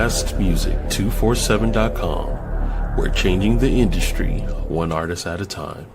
BLASTMUSIC247.com. We're changing the industry one artist at a time.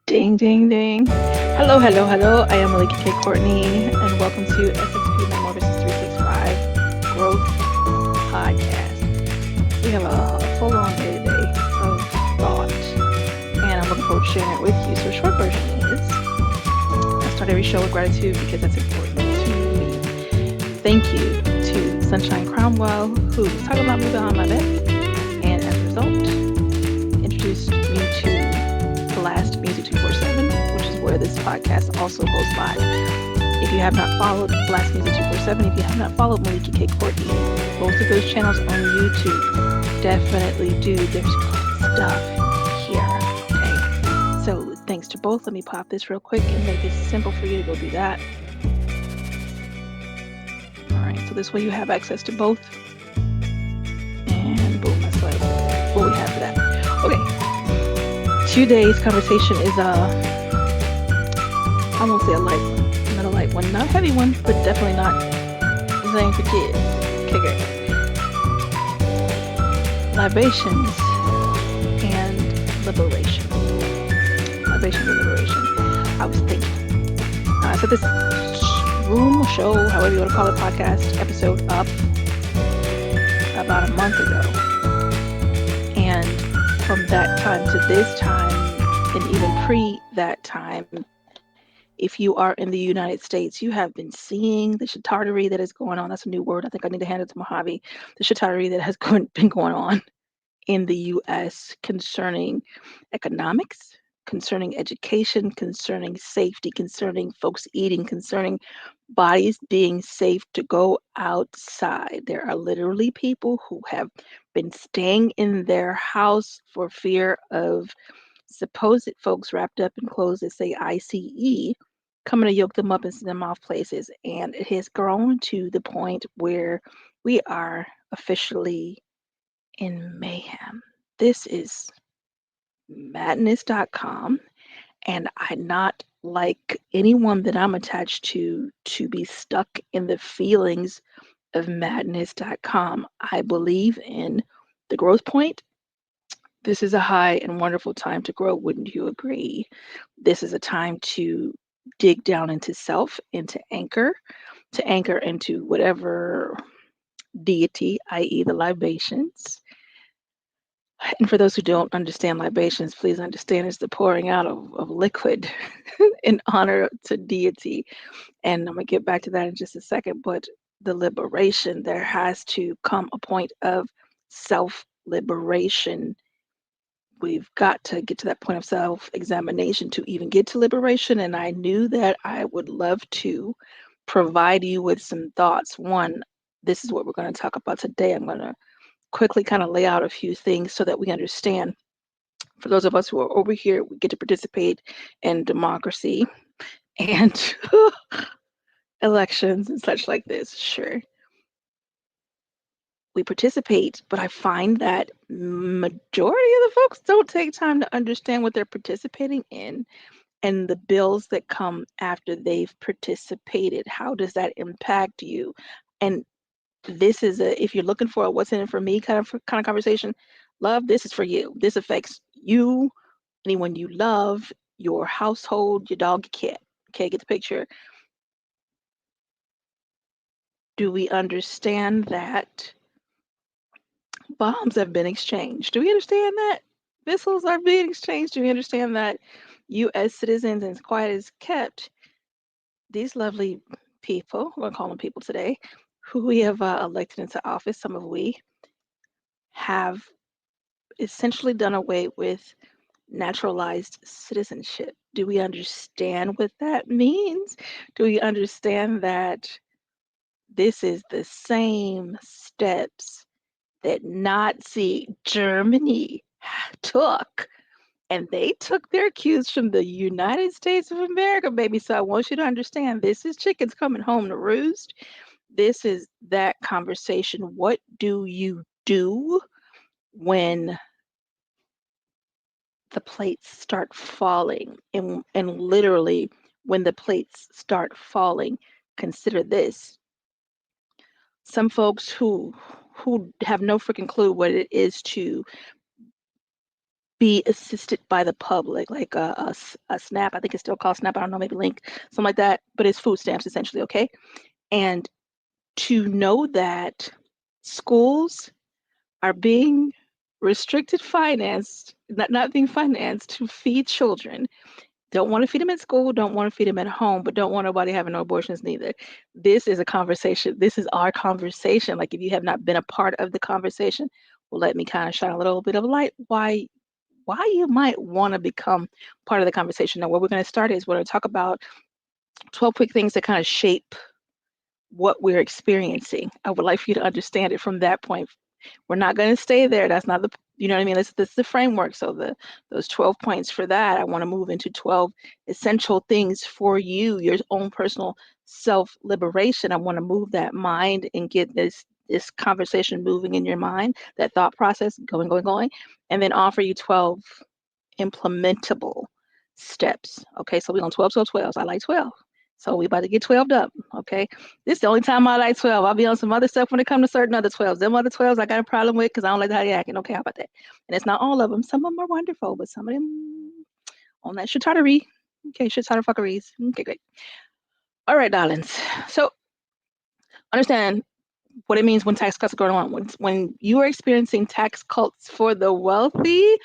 Ding, ding, ding. Hello, hello, hello. I am Melikia K, Courtney, and welcome to SXP MetaMorphosis 365 Growth Podcast. We have a full-on day today of thought, and I'm looking forward to sharing it with you. So, a short version is I start every show with gratitude because that's important to me. Thank you to Sunshine Cromwell, who was talking about me behind my back, and as a result, introduced me to BLAST Music247, which is where this podcast also goes live. If you have not followed BLAST Music247, if you have not followed Melikia K Courtney, both of those channels on YouTube, definitely do. There's good stuff here. Okay. So thanks to both. Let me pop this real quick and make it simple for you to go do that. All right. So this way you have access to both. And boom, that's what we have for that. Okay. Today's conversation is I won't say a light one, not a light one, not a heavy one, but definitely not designed for kids. Okay, great. Libations and liberation. Libations and liberation. I was thinking. So this room, show, however you want to call it, podcast episode up about a month ago. And from that time to this time, and even pre that time, if you are in the United States, you have been seeing the chitardery that is going on. That's a new word. I think I need to hand it to Mojave. The chitardery that has been going on in the U.S. concerning economics, concerning education, concerning safety, concerning folks eating, concerning bodies being safe to go outside. There are literally people who have been staying in their house for fear of supposed folks wrapped up in clothes that say ICE coming to yoke them up and send them off places. And it has grown to the point where we are officially in mayhem. This is madness.com, and I not like anyone that I'm attached to be stuck in the feelings of madness.com. I believe in the growth point. This is a high and wonderful time to grow. Wouldn't you agree? This is a time to dig down into self, into anchor, to anchor into whatever deity, i.e. the libations. And for those who don't understand libations, please understand it's the pouring out of liquid in honor to deity. And I'm going to get back to that in just a second. But the liberation, there has to come a point of self-liberation. We've got to get to that point of self-examination to even get to liberation. And I knew that I would love to provide you with some thoughts. One, this is what we're going to talk about today. I'm going to quickly kind of lay out a few things so that we understand. For those of us who are over here, we get to participate in democracy and elections and such like this. Sure. We participate, but I find that majority of the folks don't take time to understand what they're participating in and the bills that come after they've participated. How does that impact you? And this is if you're looking for a what's in it for me kind of conversation, love, this is for you. This affects you, anyone you love, your household, your dog, your cat. Okay, get the picture. Do we understand that bombs have been exchanged? Do we understand that missiles are being exchanged? Do we understand that U.S. citizens, as quiet as kept, these lovely people, we're going to call them people today, who we have elected into office, some of we, have essentially done away with naturalized citizenship? Do we understand what that means? Do we understand that this is the same steps that Nazi Germany took. And they took their cues from the United States of America, baby. So I want you to understand, this is chickens coming home to roost. This is that conversation. What do you do when the plates start falling? And literally, when the plates start falling, consider this. Some folks who have no freaking clue what it is to be assisted by the public, like a SNAP. I think it's still called SNAP. I don't know, maybe Link, something like that. But it's food stamps, essentially, okay? And to know that schools are being restricted financed, not being financed to feed children. Don't want to feed them at school, don't want to feed them at home, but don't want nobody having no abortions neither. This is a conversation. This is our conversation. Like, if you have not been a part of the conversation, well, let me kind of shine a little bit of light why you might want to become part of the conversation. Now, what we're going to start is we're going to talk about 12 quick things that kind of shape what we're experiencing. I would like for you to understand it from that point. We're not going to stay there. That's not the, you know what I mean? This is the framework. So those 12 points for that, I want to move into 12 essential things for you, your own personal self-liberation. I want to move that mind and get this conversation moving in your mind, that thought process going, and then offer you 12 implementable steps. Okay, so we're on 12, 12, 12. I like 12. So we about to get 12'd up, okay? This is the only time I like 12. I'll be on some other stuff when it comes to certain other 12s. Them other 12s I got a problem with because I don't like how they acting. Okay, how about that? And it's not all of them. Some of them are wonderful, but some of them on that shit-tardery. Okay, shit-tarder-fuckeries. Okay, great. All right, darlings. So understand what it means when tax cuts are going on. When you are experiencing tax cuts for the wealthy,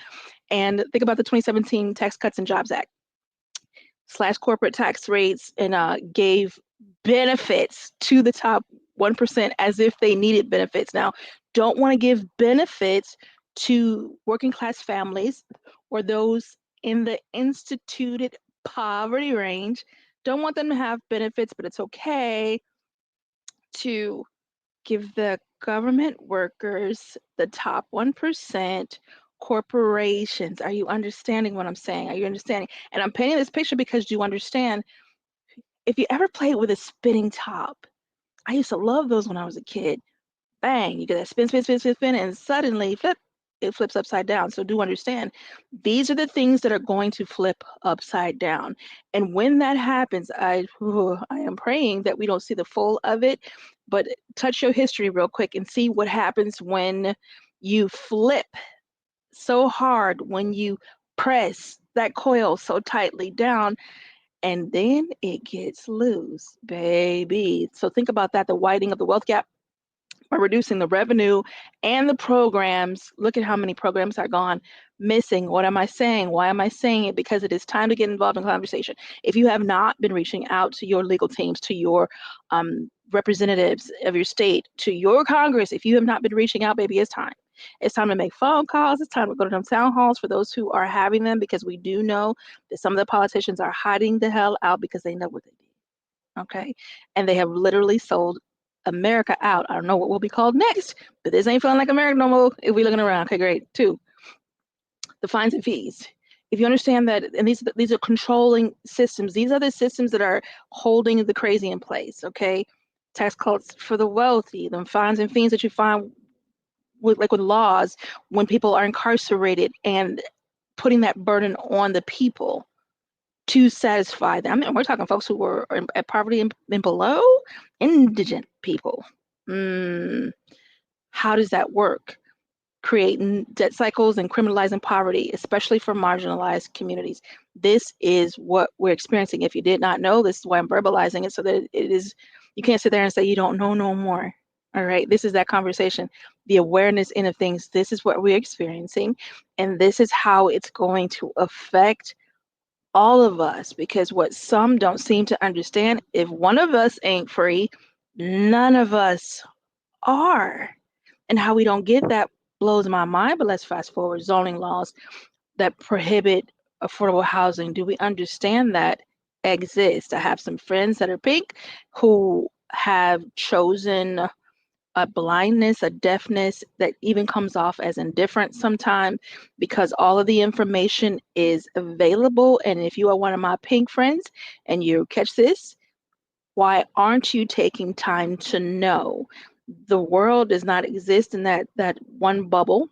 and think about the 2017 Tax Cuts and Jobs Act. Slash corporate tax rates and gave benefits to the top 1% as if they needed benefits. Now, don't want to give benefits to working class families or those in the instituted poverty range. Don't want them to have benefits, but it's okay to give the government workers, the top 1%, corporations. Are you understanding what I'm saying? Are you understanding? And I'm painting this picture because you understand, if you ever played with a spinning top, I used to love those when I was a kid. Bang, you get that spin, spin, spin, spin, spin, and suddenly flip, it flips upside down. So do understand, these are the things that are going to flip upside down. And when that happens, I am praying that we don't see the full of it, but touch your history real quick and see what happens when you flip so hard, when you press that coil so tightly down, and then it gets loose, baby. So think about that, the widening of the wealth gap by reducing the revenue and the programs. Look at how many programs are gone missing. What am I saying? Why am I saying it? Because it is time to get involved in conversation. If you have not been reaching out to your legal teams, to your representatives of your state, to your Congress, if you have not been reaching out, baby, it's time. It's time to make phone calls. It's time to go to them town halls for those who are having them, because we do know that some of the politicians are hiding the hell out because they know what they did. Okay? And they have literally sold America out. I don't know what will be called next, but this ain't feeling like America no more if we looking around. Okay, great. 2, the fines and fees. If you understand that, and these are controlling systems. These are the systems that are holding the crazy in place. Okay, tax cuts for the wealthy, the fines and fees that you find with laws when people are incarcerated, and putting that burden on the people to satisfy them. I mean, we're talking folks who were at poverty and below, indigent people. How does that work? Creating debt cycles and criminalizing poverty, especially for marginalized communities. This is what we're experiencing. If you did not know, this is why I'm verbalizing it, so that it is, you can't sit there and say you don't know no more. All right, this is that conversation, the awareness in of things. This is what we're experiencing, and this is how it's going to affect all of us, because what some don't seem to understand, if one of us ain't free, none of us are. And how we don't get that blows my mind. But let's fast forward. Zoning laws that prohibit affordable housing. Do we understand that exist? I have some friends that are pink who have chosen a blindness, a deafness that even comes off as indifference sometimes, because all of the information is available. And if you are one of my pink friends and you catch this, why aren't you taking time to know? The world does not exist in that one bubble.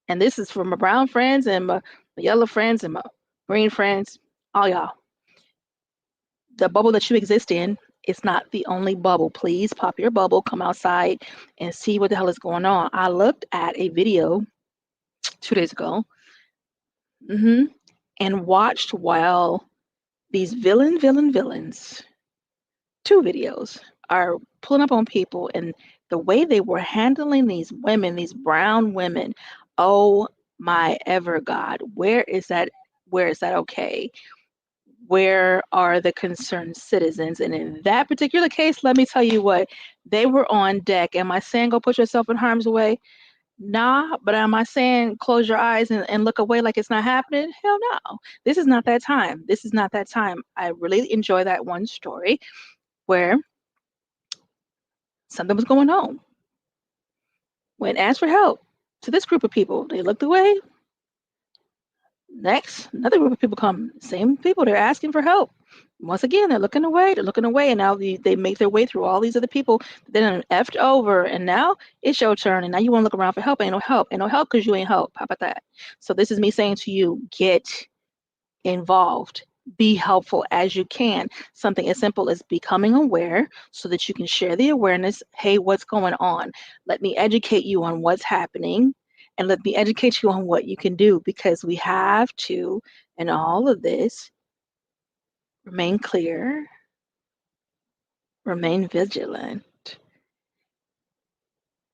And this is for my brown friends and my yellow friends and my green friends, all y'all. The bubble that you exist in is not the only bubble. Please pop your bubble, come outside and see what the hell is going on. I looked at a video 2 days ago and watched while these villains, 2 videos, are pulling up on people, and the way they were handling these women, these brown women. Oh my ever God, where is that okay? Where are the concerned citizens? And in that particular case, let me tell you what, they were on deck. Am I saying go put yourself in harm's way? Nah, but am I saying close your eyes and look away like it's not happening? Hell no. This is not that time. This is not that time. I really enjoy that one story where something was going on. Went asked for help to this group of people. They looked away. Next, another group of people come. Same people, they're asking for help. Once again, they're looking away, and now they make their way through all these other people. Then effed over, and now it's your turn, and now you want to look around for help. Ain't no help because you ain't help. How about that? So this is me saying to you, get involved. Be helpful as you can. Something as simple as becoming aware so that you can share the awareness. Hey, what's going on? Let me educate you on what's happening, and let me educate you on what you can do, because we have to, in all of this, remain clear, remain vigilant,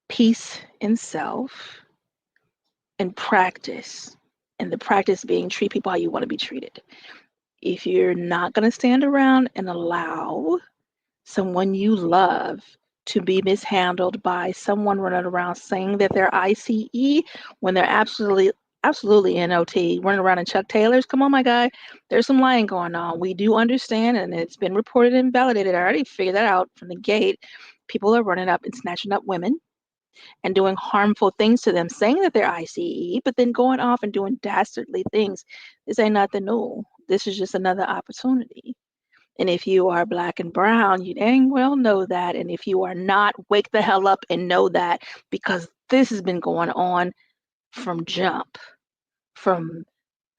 peace in self, and practice. And the practice being treat people how you want to be treated. If you're not going to stand around and allow someone you love to be mishandled by someone running around saying that they're ICE when they're absolutely NOT, running around in Chuck Taylors, come on, my guy, there's some lying going on. We do understand, and it's been reported and validated. I already figured that out from the gate. People are running up and snatching up women and doing harmful things to them, saying that they're ICE, but then going off and doing dastardly things. This ain't nothing new. This is just another opportunity. And if you are Black and brown, you dang well know that. And if you are not, wake the hell up and know that, because this has been going on from jump, from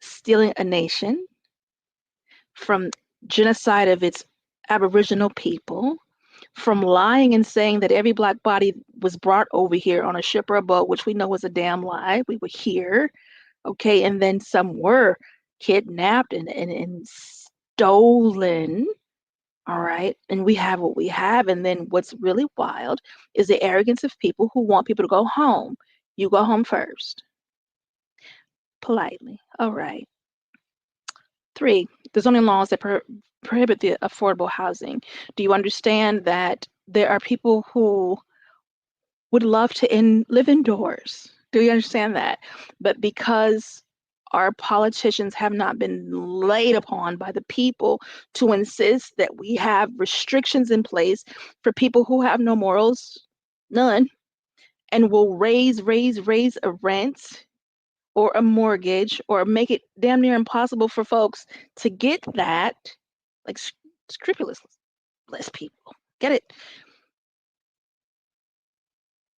stealing a nation, from genocide of its Aboriginal people, from lying and saying that every Black body was brought over here on a ship or a boat, which we know was a damn lie. We were here, okay? And then some were kidnapped and stolen. All right. And we have what we have. And then what's really wild is the arrogance of people who want people to go home. You go home first. Politely. All right. 3, the zoning laws that prohibit the affordable housing. Do you understand that there are people who would love to live indoors? Do you understand that? But because our politicians have not been laid upon by the people to insist that we have restrictions in place for people who have no morals, none, and will raise a rent or a mortgage or make it damn near impossible for folks to get that, like scrupulous people. Get it?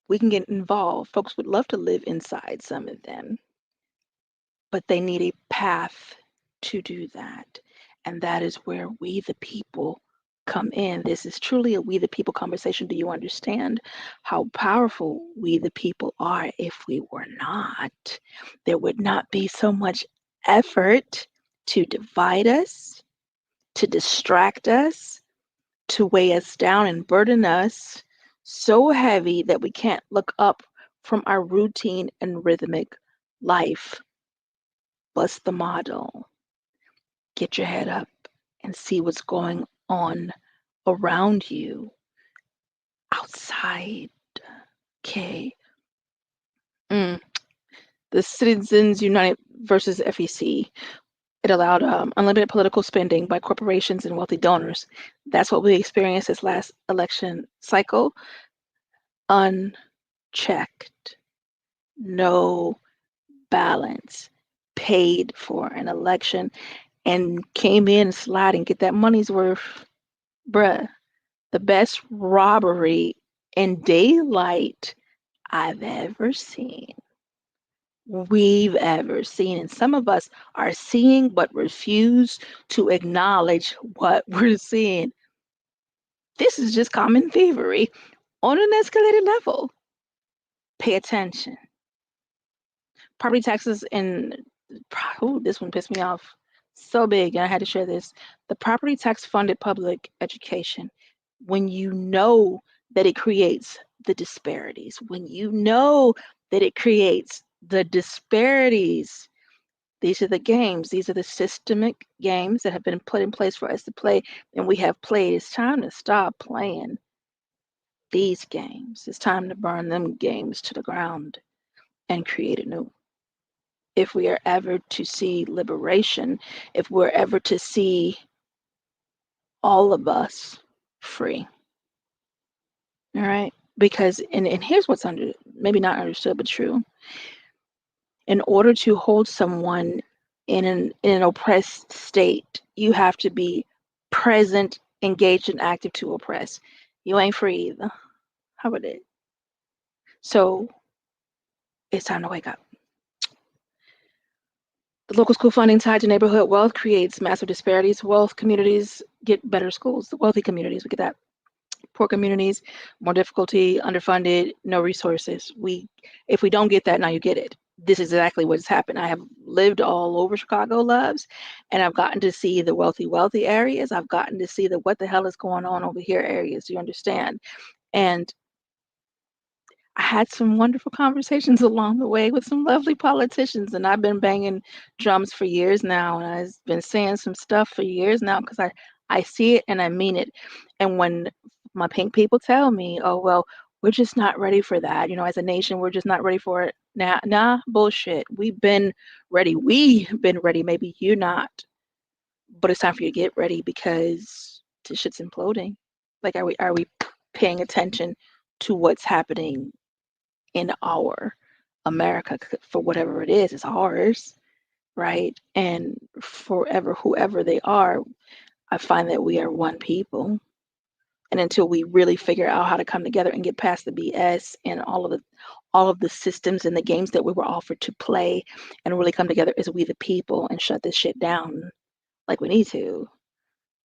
We can get involved. Folks would love to live inside, some of them, but they need a path to do that. And that is where we, the people, come in. This is truly a we, the people conversation. Do you understand how powerful we, the people, are? If we were not, there would not be so much effort to divide us, to distract us, to weigh us down and burden us so heavy that we can't look up from our routine and rhythmic life. Bust the model. Get your head up and see what's going on around you outside. Okay. The Citizens United versus FEC. It allowed unlimited political spending by corporations and wealthy donors. That's what we experienced this last election cycle. unchecked, no balance, paid for an election, and came in sliding, get that money's worth. Bruh, the best robbery in daylight I've ever seen. We've ever seen. And some of us are seeing but refuse to acknowledge what we're seeing. This is just common thievery on an escalated level. Pay attention. Property taxes and this one pissed me off so big, and I had to share this. The property tax funded public education, when you know that it creates the disparities, when you know that it creates the disparities, these are the games, these are the systemic games that have been put in place for us to play, and we have played. It's time to stop playing these games. It's time to burn them games to the ground and create a new. If we are ever to see liberation, if we're ever to see all of us free. All right? Because, and here's what's maybe not understood, but true. In order to hold someone in an oppressed state, you have to be present, engaged, and active to oppress. You ain't free either. How about it? So it's time to wake up. The local school funding tied to neighborhood wealth creates massive disparities. Wealth communities get better schools. The wealthy communities, we get that. Poor communities, more difficulty, underfunded, no resources. If we don't get that, now you get it. This is exactly what's happened. I have lived all over Chicago, loves, and I've gotten to see the wealthy areas. I've gotten to see the what the hell is going on over here areas. You understand? And I had some wonderful conversations along the way with some lovely politicians, and I've been banging drums for years now, and I've been saying some stuff for years now because I see it and I mean it. And when my pink people tell me, oh, well, we're just not ready for that, as a nation, we're just not ready for it. Nah, bullshit. We've been ready. We've been ready. Maybe you're not, but it's time for you to get ready because this shit's imploding. Like, are we paying attention to what's happening in our America? For whatever it is, it's ours, right? And forever, whoever they are, I find that we are one people. And until we really figure out how to come together and get past the BS and all of the systems and the games that we were offered to play and really come together as we the people and shut this shit down like we need to,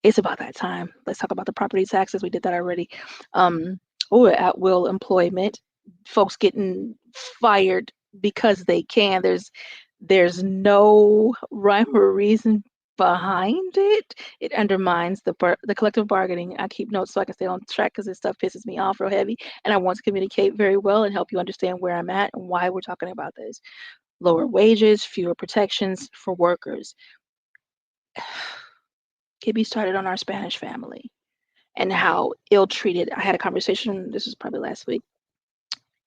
it's about that time. Let's talk about the property taxes. We did that already. At will employment, folks getting fired because they can. There's no rhyme or reason behind it. It undermines the collective bargaining. I keep notes so I can stay on track because this stuff pisses me off real heavy, and I want to communicate very well and help you understand where I'm at and why we're talking about this. Lower wages, fewer protections for workers. Get me started on our Spanish family and how ill-treated. I had a conversation, this was probably last week,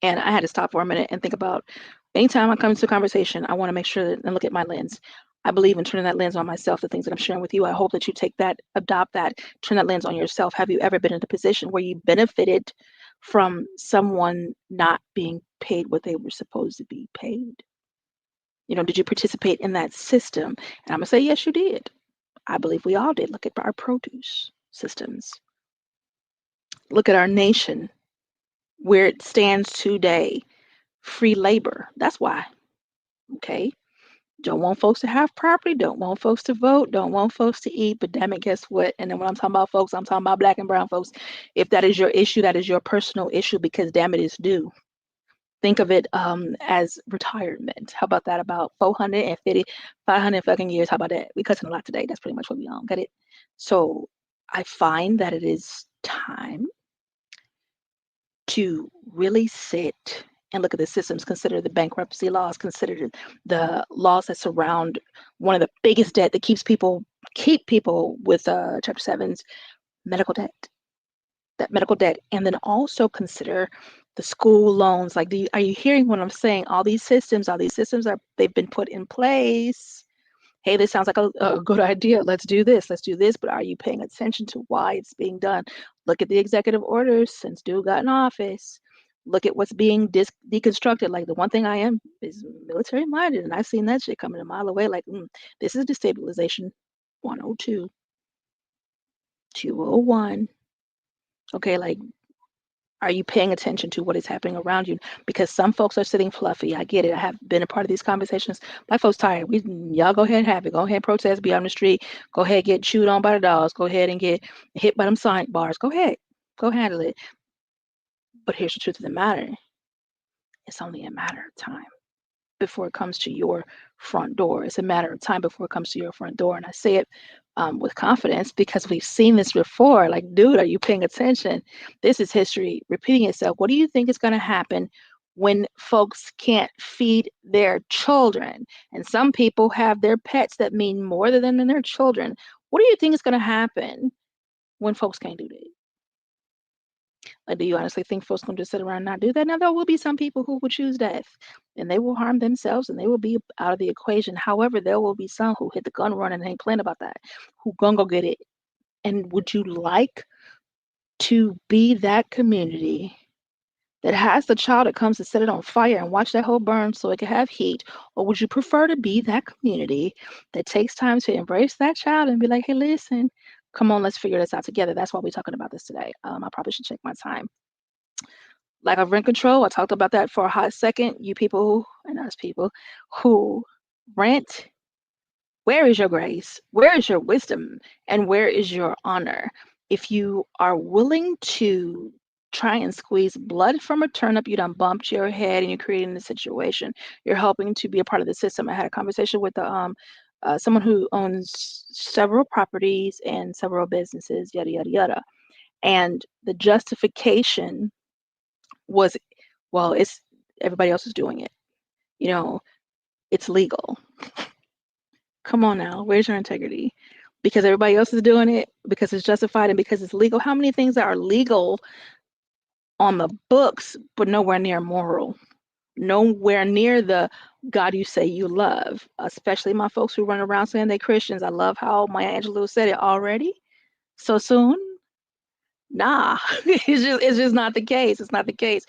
and I had to stop for a minute and think about, anytime I come into a conversation, I want to make sure and look at my lens. I believe in turning that lens on myself, the things that I'm sharing with you. I hope that you take that, adopt that, turn that lens on yourself. Have you ever been in a position where you benefited from someone not being paid what they were supposed to be paid? Did you participate in that system? And I'm going to say, yes, you did. I believe we all did. Look at our produce systems. Look at our nation, where it stands today. Free labor. That's why. Okay. Don't want folks to have property. Don't want folks to vote. Don't want folks to eat. But damn it, guess what? And then when I'm talking about folks, I'm talking about Black and brown folks. If that is your issue, that is your personal issue, because damn it, it's due. Think of it as retirement. How about that? About 450, 500 fucking years. How about that? We cussing a lot today. That's pretty much what we on. Got it? So I find that it is time to really sit and look at the systems, consider the bankruptcy laws, consider the laws that surround one of the biggest debt that keep people with Chapter 7's medical debt. That medical debt, and then also consider the school loans. Like, are you hearing what I'm saying? All these systems they've been put in place. Hey, this sounds like a good idea. Let's do this. But are you paying attention to why it's being done? Look at the executive orders since dude got in office. Look at what's being deconstructed. Like the one thing I am is military minded, and I've seen that shit coming a mile away. Like, this is destabilization 102, 201. Okay, like, are you paying attention to what is happening around you? Because some folks are sitting fluffy. I get it. I have been a part of these conversations. My folks tired. Y'all go ahead and have it. Go ahead and protest. Be on the street. Go ahead and get chewed on by the dogs. Go ahead and get hit by them sign bars. Go ahead. Go handle it. But here's the truth of the matter. It's only a matter of time before it comes to your front door. It's a matter of time before it comes to your front door. And I say it with confidence because we've seen this before. Like, dude, are you paying attention? This is history repeating itself. What do you think is going to happen when folks can't feed their children? And some people have their pets that mean more to them than their children. What do you think is going to happen when folks can't do that? Like, do you honestly think folks going to just sit around and not do that? Now, there will be some people who will choose death and they will harm themselves and they will be out of the equation. However, there will be some who hit the gun running and ain't playing about that, who gonna go get it. And would you like to be that community that has the child that comes to set it on fire and watch that whole burn so it can have heat? Or would you prefer to be that community that takes time to embrace that child and be like, hey, listen, come on, let's figure this out together? That's why we're talking about this today. I probably should check my time. Lack of rent control, I talked about that for a hot second. You people and us people who rent, where is your grace? Where is your wisdom? And where is your honor? If you are willing to try and squeeze blood from a turnip, you done bumped your head and you're creating a situation. You're helping to be a part of the system. I had a conversation with someone who owns several properties and several businesses, yada, yada, yada. And the justification was, well, it's everybody else is doing it. You know, it's legal. Come on now, where's your integrity? Because everybody else is doing it, because it's justified, and because it's legal. How many things that are legal on the books, but nowhere near moral? Nowhere near the God you say you love, especially my folks who run around saying they're Christians. I love how Maya Angelou said it already. So soon? Nah, it's just not the case. It's not the case.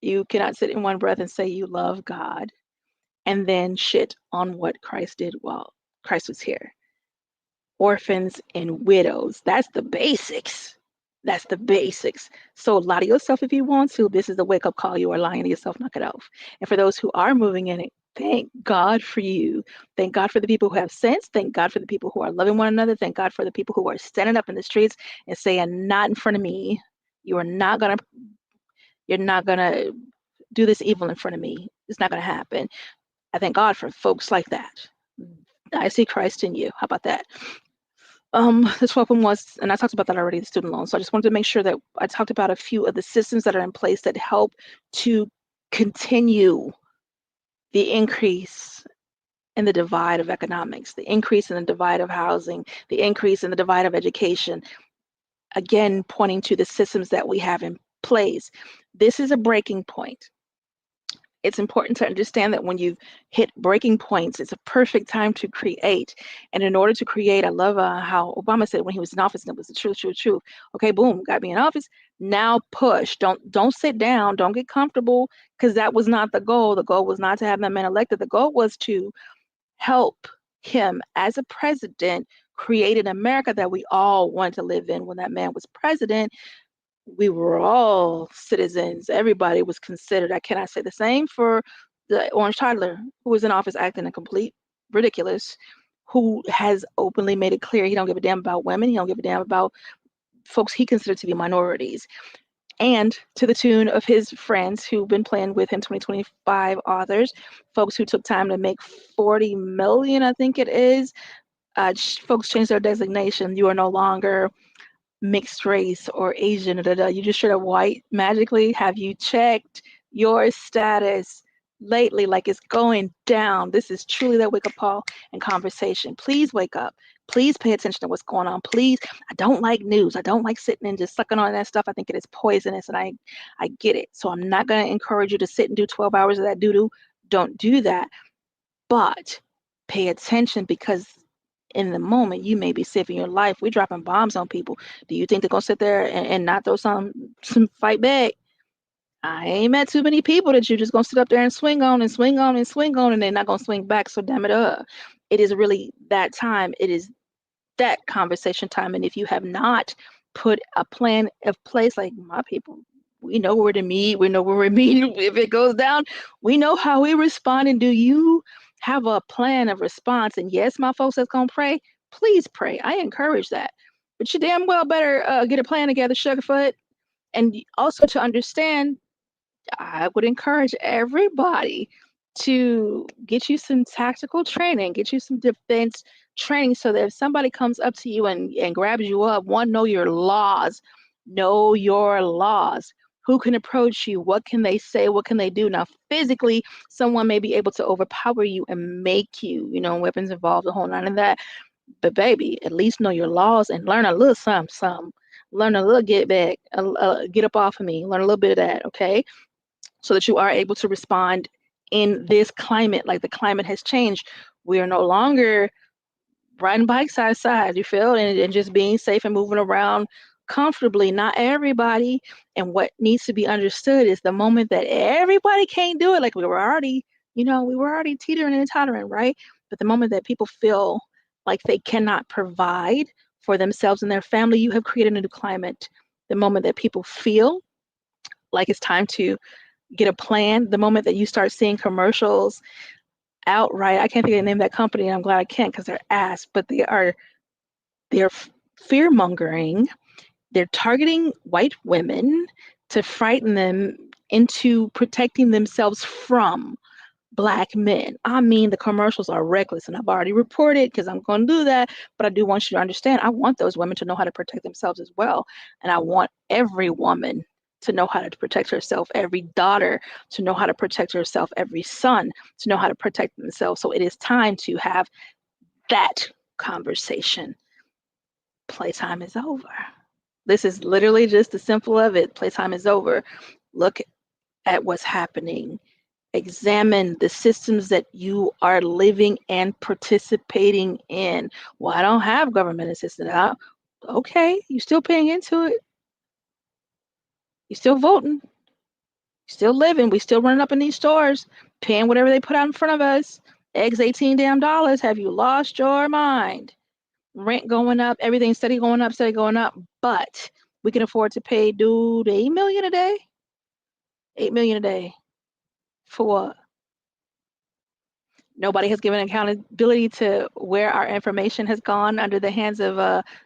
You cannot sit in one breath and say you love God and then shit on what Christ did while Christ was here. Orphans and widows. That's the basics. That's the basics. So lie to yourself if you want to. This is the wake-up call. You are lying to yourself. Knock it off. And for those who are moving in it, thank God for you. Thank God for the people who have sense. Thank God for the people who are loving one another. Thank God for the people who are standing up in the streets and saying, not in front of me. You're not gonna do this evil in front of me. It's not gonna happen. I thank God for folks like that. I see Christ in you. How about that? The 12th one was, and I talked about that already, the student loan. So I just wanted to make sure that I talked about a few of the systems that are in place that help to continue the increase in the divide of economics, the increase in the divide of housing, the increase in the divide of education. Again, pointing to the systems that we have in place. This is a breaking point. It's important to understand that when you've hit breaking points, it's a perfect time to create. And in order to create, I love how Obama said when he was in office, and it was the truth, truth, truth. Okay, boom, got me in office. Now push. Don't sit down. Don't get comfortable, because that was not the goal. The goal was not to have that man elected. The goal was to help him as a president create an America that we all want to live in. When that man was president, we were all citizens. Everybody was considered. I cannot say the same for the orange toddler who was in office acting a complete ridiculous, who has openly made it clear he don't give a damn about women. He don't give a damn about folks he considered to be minorities. And to the tune of his friends who've been playing with him, 2025 authors, folks who took time to make 40 million, I think it is. Folks changed their designation. You are no longer mixed race or Asian, you just showed up white magically. Have you checked your status lately? Like, it's going down. This is truly that wake up call and conversation. Please wake up. Please pay attention to what's going on. Please, I don't like news. I don't like sitting and just sucking on that stuff. I think it is poisonous, and I get it. So I'm not going to encourage you to sit and do 12 hours of that doo-doo. Don't do that. But pay attention, because in the moment you may be saving your life. We're dropping bombs on people. Do you think they're gonna sit there and not throw some fight back? I ain't met too many people that you're just gonna sit up there and swing on and swing on and swing on, and they're not gonna swing back. So damn it, it is really that time. It is that conversation time. And if you have not put a plan of place, like my people, we know where to meet, we know where we're meeting. If it goes down, we know how we respond. And do you have a plan of response? And yes, my folks that's gonna pray, please pray. I encourage that. But you damn well better get a plan together, Sugarfoot. And also to understand, I would encourage everybody to get you some tactical training, get you some defense training so that if somebody comes up to you and grabs you up, one, know your laws. Know your laws. Who can approach you? What can they say? What can they do? Now, physically, someone may be able to overpower you and make you, weapons involved, the whole nine of that. But baby, at least know your laws and learn a little something. Learn a little get back, get up off of me. Learn a little bit of that, okay? So that you are able to respond in this climate. Like the climate has changed. We are no longer riding bikes outside, you feel, and just being safe and moving around comfortably. Not everybody. And what needs to be understood is the moment that everybody can't do it, like we were already teetering and tottering, right? But the moment that people feel like they cannot provide for themselves and their family, you have created a new climate. The moment that people feel like it's time to get a plan, the moment that you start seeing commercials outright, I can't think of the name of that company, and I'm glad I can't because they're ass, but they're fear mongering. They're targeting white women to frighten them into protecting themselves from Black men. I mean, the commercials are reckless, and I've already reported because I'm going to do that. But I do want you to understand, I want those women to know how to protect themselves as well. And I want every woman to know how to protect herself, every daughter to know how to protect herself, every son to know how to protect themselves. So it is time to have that conversation. Playtime is over. This is literally just the simple of it. Playtime is over. Look at what's happening. Examine the systems that you are living and participating in. Well, I don't have government assistance. Okay, you still paying into it. You still voting. You still living. We still running up in these stores, paying whatever they put out in front of us. Eggs, 18 damn dollars. Have you lost your mind? Rent going up, everything steady going up, steady going up. But we can afford to pay, dude, $8 million a day. $8 million a day. For what? Nobody has given accountability to where our information has gone under the hands of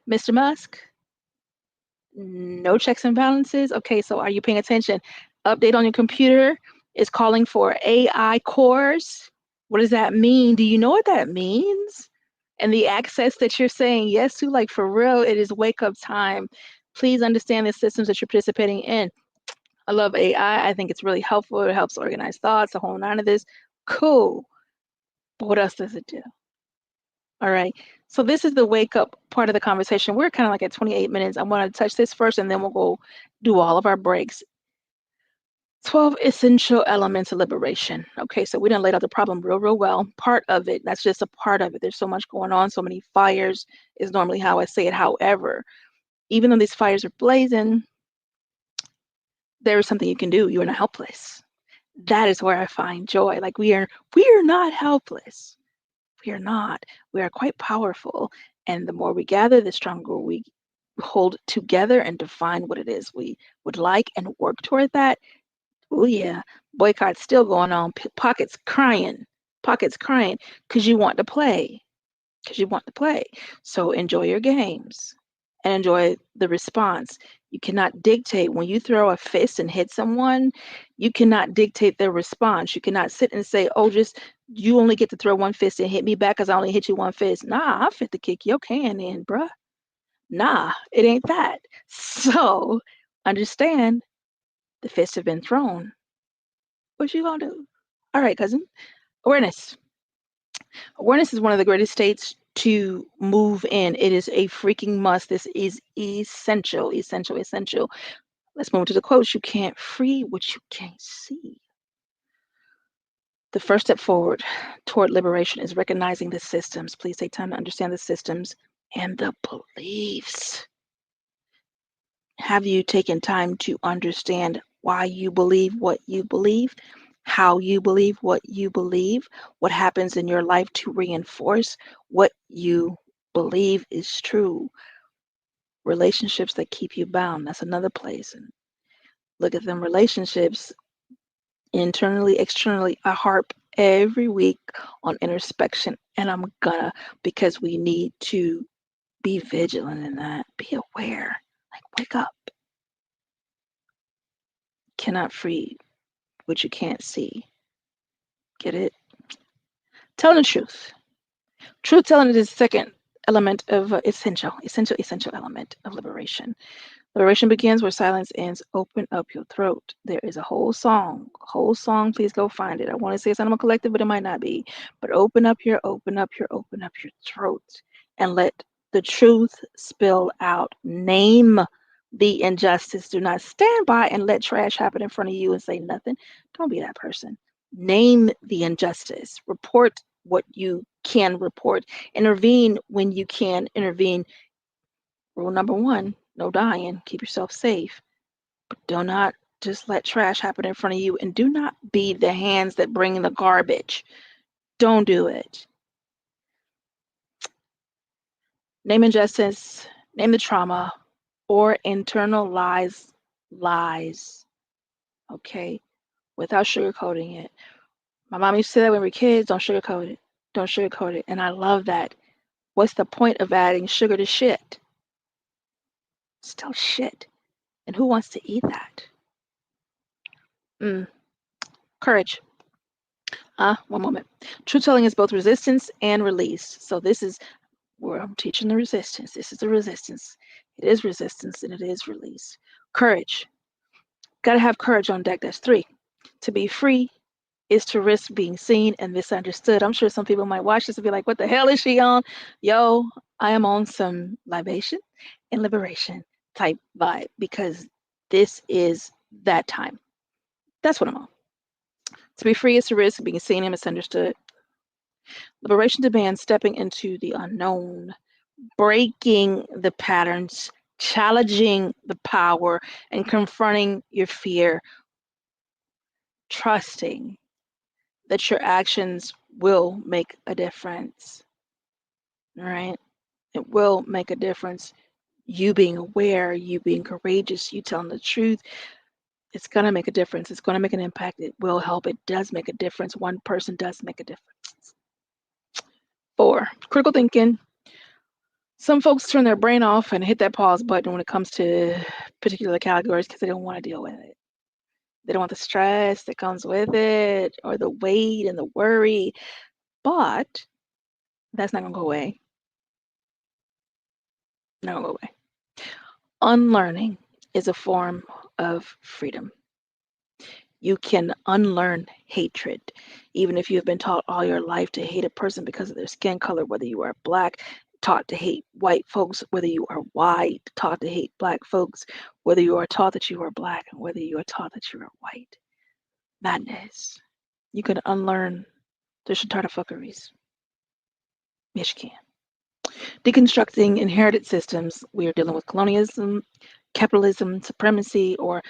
Mr. Musk. No checks and balances. Okay, so are you paying attention? Update on your computer is calling for AI cores. What does that mean? Do you know what that means? And the access that you're saying yes to, like for real, it is wake up time. Please understand the systems that you're participating in. I love AI. I think it's really helpful. It helps organize thoughts, the whole nine of this. Cool. But what else does it do? All right. So this is the wake up part of the conversation. We're kind of like at 28 minutes. I want to touch this first and then we'll go do all of our breaks. 12 essential elements of liberation. Okay, so we done laid out the problem real well. Part of it, that's just a part of it. There's so much going on, so many fires is normally how I say it. However, even though these fires are blazing, there is something you can do. You are not helpless. That is where I find joy. Like we are not helpless. We are not. We are quite powerful. And the more we gather, the stronger we hold together and define what it is we would like and work toward that. Oh yeah, boycott's still going on. Pockets crying because you want to play. Because you want to play. So enjoy your games and enjoy the response. You cannot dictate when you throw a fist and hit someone, you cannot dictate their response. You cannot sit and say, oh, just you only get to throw one fist and hit me back because I only hit you one fist. Nah, I'm fit to kick your can in, bruh. Nah, it ain't that. So understand the fists have been thrown. What you gonna do? All right, cousin. Awareness. Awareness is one of the greatest states to move in. It is a freaking must. This is essential. Let's move to the quotes. You can't free what you can't see. The first step forward toward liberation is recognizing the systems. Please take time to understand the systems and the beliefs. Have you taken time to understand why you believe what you believe, how you believe what you believe, what happens in your life to reinforce what you believe is true. Relationships that keep you bound, that's another place. And look at them relationships internally, externally. I harp every week on introspection, and I'm gonna, because we need to be vigilant in that. Be aware. Like, wake up. Cannot free what you can't see. Get it? Telling the truth. Truth telling is the second element of essential element of liberation. Liberation begins where silence ends. Open up your throat. There is a whole song. Please go find it. I want to say it's Animal Collective, but it might not be. But open up your throat and let the truth spill out. Name the injustice. Do not stand by and let trash happen in front of you and say nothing. Don't be that person. Name the injustice. Report what you can report. Intervene when you can intervene. Rule number 1, no dying. Keep yourself safe. But do not just let trash happen in front of you, and do not be the hands that bring the garbage. Don't do it. Name injustice, name the trauma, or internalize lies. Okay? Without sugarcoating it. My mom used to say that when we were kids, don't sugarcoat it. Don't sugarcoat it. And I love that. What's the point of adding sugar to shit? Still shit. And who wants to eat that? Courage. One moment. Truth telling is both resistance and release. So this is where I'm teaching the resistance. This is the resistance. It is resistance and it is release. Courage. Gotta have courage on deck. That's 3. To be free is to risk being seen and misunderstood. I'm sure some people might watch this and be like, what the hell is she on? Yo, I am on some libation and liberation type vibe because this is that time. That's what I'm on. To be free is to risk being seen and misunderstood. Liberation demands stepping into the unknown, breaking the patterns, challenging the power, and confronting your fear, trusting that your actions will make a difference. All right? It will make a difference. You being aware, you being courageous, you telling the truth, it's going to make a difference. It's going to make an impact. It will help. It does make a difference. One person does make a difference. 4, critical thinking. Some folks turn their brain off and hit that pause button when it comes to particular categories because they don't want to deal with it. They don't want the stress that comes with it or the weight and the worry. But that's not going to go away. Not going to go away. Unlearning is a form of freedom. You can unlearn hatred. Even if you have been taught all your life to hate a person because of their skin color, whether you are black, taught to hate white folks, whether you are white, taught to hate black folks, whether you are taught that you are black, and whether you are taught that you are white. Madness. You can unlearn the Shatara fuckeries. Yes, you can. Deconstructing inherited systems. We are dealing with colonialism, capitalism, supremacy, or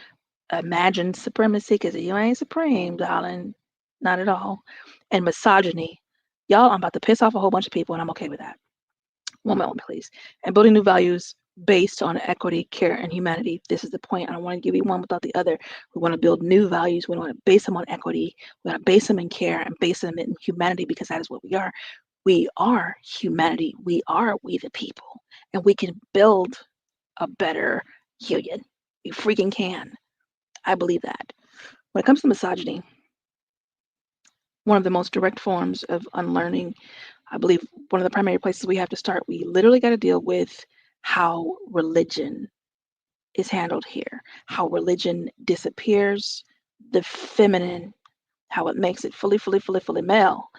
imagined supremacy, because you ain't supreme, darling. Not at all. And misogyny. Y'all, I'm about to piss off a whole bunch of people, and I'm okay with that. One moment, please. And building new values based on equity, care, and humanity. This is the point. I don't want to give you one without the other. We want to build new values. We want to base them on equity. We want to base them in care and base them in humanity, because that is what we are. We are humanity. We the people. And we can build a better union. We freaking can. I believe that. When it comes to misogyny, one of the most direct forms of unlearning, I believe one of the primary places we have to start, we literally got to deal with how religion is handled here, how religion disappears the feminine, how it makes it fully male.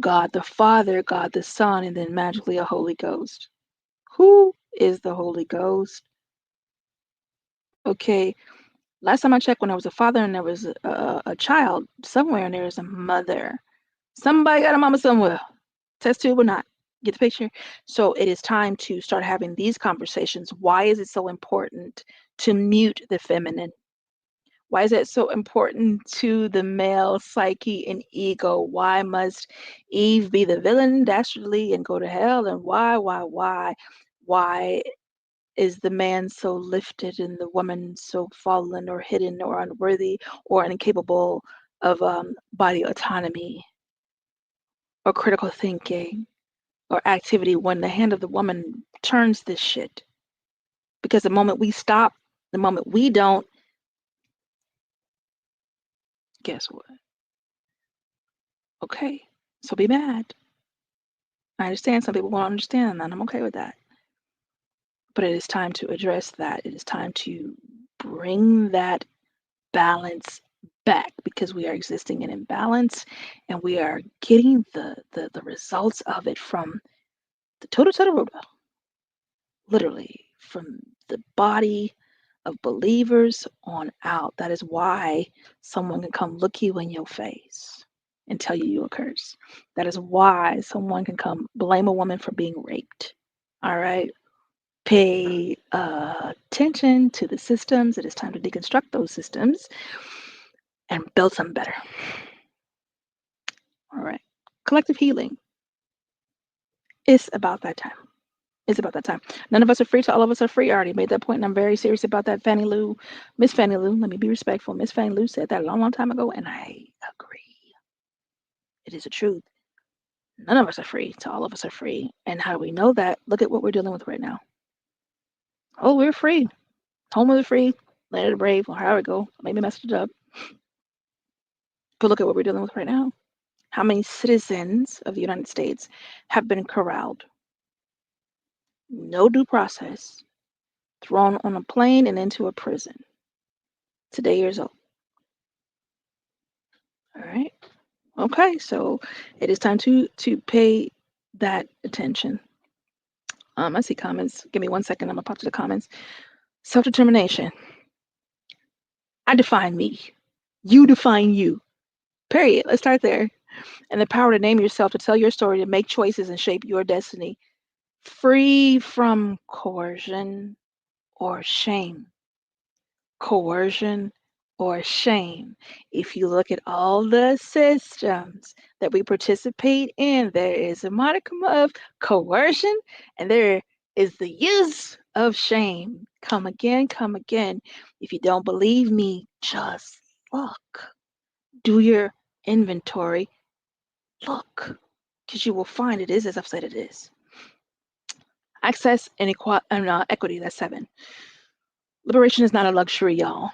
God the Father, God the Son, and then magically a Holy Ghost. Who is the Holy Ghost? Okay, last time I checked, when there was a father and there was a child, somewhere and there is a mother. Somebody got a mama somewhere. Test tube or not. Get the picture? So it is time to start having these conversations. Why is it so important to mute the feminine? Why is it so important to the male psyche and ego? Why must Eve be the villain dastardly and go to hell? And why is the man so lifted and the woman so fallen or hidden or unworthy or incapable of body autonomy or critical thinking or activity when the hand of the woman turns this shit? Because the moment we stop, the moment we don't, guess what? Okay, so be mad. I understand some people won't understand that, and I'm okay with that. But it is time to address that. It is time to bring that balance back because we are existing in imbalance and we are getting the results of it from the total root, literally from the body of believers on out. That is why someone can come look you in your face and tell you a curse. That is why someone can come blame a woman for being raped. All right. Pay attention to the systems. It is time to deconstruct those systems and build something better. All right. Collective healing. It's about that time. It's about that time. None of us are free till all of us are free. I already made that point, and I'm very serious about that. Fannie Lou, Miss Fannie Lou, let me be respectful. Miss Fannie Lou said that a long time ago, and I agree. It is the truth. None of us are free till all of us are free. And how do we know that? Look at what we're dealing with right now. Oh, we're free. Home of the free, land of the brave, or however it go. Maybe messed it up. But look at what we're dealing with right now. How many citizens of the United States have been corralled? No due process, thrown on a plane and into a prison. Today years old. All right. Okay, so it is time to pay that attention. I see comments. Give me 1 second. I'm gonna pop to the comments. Self-determination. I define me. You define you. Period. Let's start there. And the power to name yourself, to tell your story, to make choices and shape your destiny. Free from coercion or shame. Coercion or shame. If you look at all the systems that we participate in, there is a modicum of coercion and there is the use of shame. Come again, come again. If you don't believe me, just look. Do your inventory. Look, because you will find it is as I've said it is. Access and equity, that's 7. Liberation is not a luxury, y'all.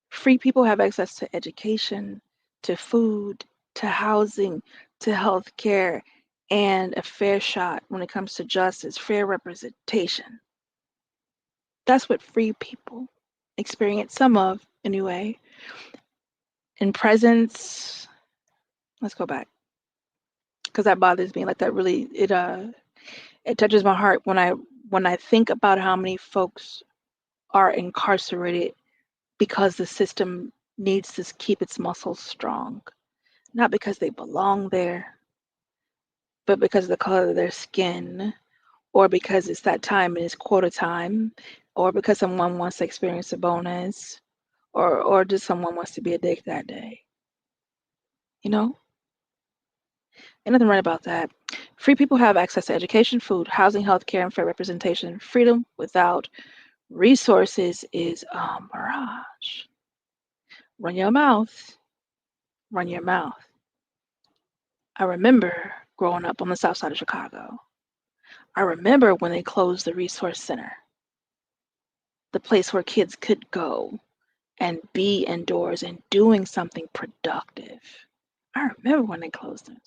Free people have access to education, to food, to housing, to health care, and a fair shot when it comes to justice, fair representation. That's what free people experience, some of anyway. In presence, let's go back, because that bothers me. Like that really, it touches my heart when I think about how many folks are incarcerated because the system needs to keep its muscles strong. Not because they belong there, but because of the color of their skin, or because it's that time and it's quota time, or because someone wants to experience a bonus, or just someone wants to be a dick that day. You know? Ain't nothing right about that. Free people have access to education, food, housing, healthcare, and fair representation. Freedom without resources is a mirage. Run your mouth. Run your mouth. I remember growing up on the south side of Chicago. I remember when they closed the resource center, the place where kids could go and be indoors and doing something productive. I remember when they closed it.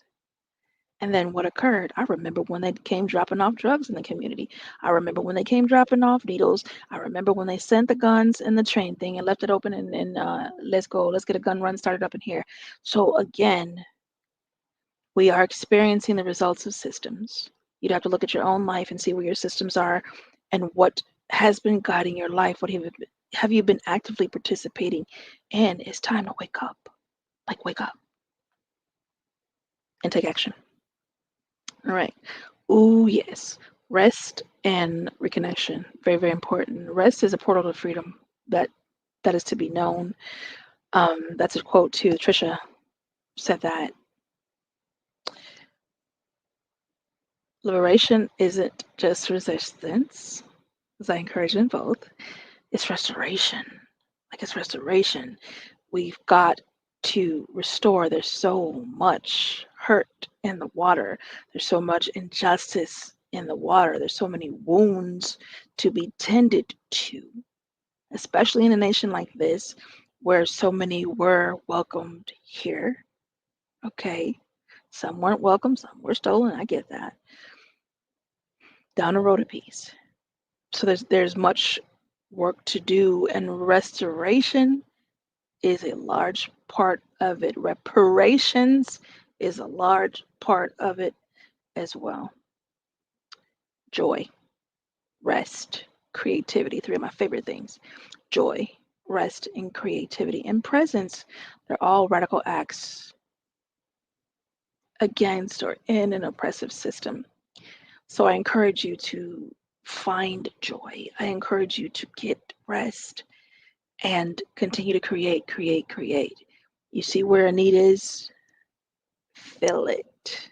And then what occurred? I remember when they came dropping off drugs in the community. I remember when they came dropping off needles. I remember when they sent the guns in the train thing and left it open and let's go, let's get a gun run started up in here. So again, we are experiencing the results of systems. You'd have to look at your own life and see where your systems are and what has been guiding your life. What have you been actively participating in? It's time to wake up. Like, wake up and take action. All right. Ooh, yes. Rest and reconnection. Very, very important. Rest is a portal to freedom. That that is to be known. That's a quote too. Trisha said that. Liberation isn't just resistance, as I encourage in both. It's restoration. Like it's restoration. We've got to restore. There's so much hurt in the water. There's so much injustice in the water. There's so many wounds to be tended to, especially in a nation like this where so many were welcomed here. Okay. Some weren't welcome, some were stolen. I get that. Down the road a piece. So there's much work to do, and restoration is a large part of it. Reparations is a large part of it as well. Joy, rest, creativity, three of my favorite things. Joy, rest, and creativity. And presence, they're all radical acts against or in an oppressive system. So I encourage you to find joy. I encourage you to get rest and continue to create. You see where a need is? Fill it.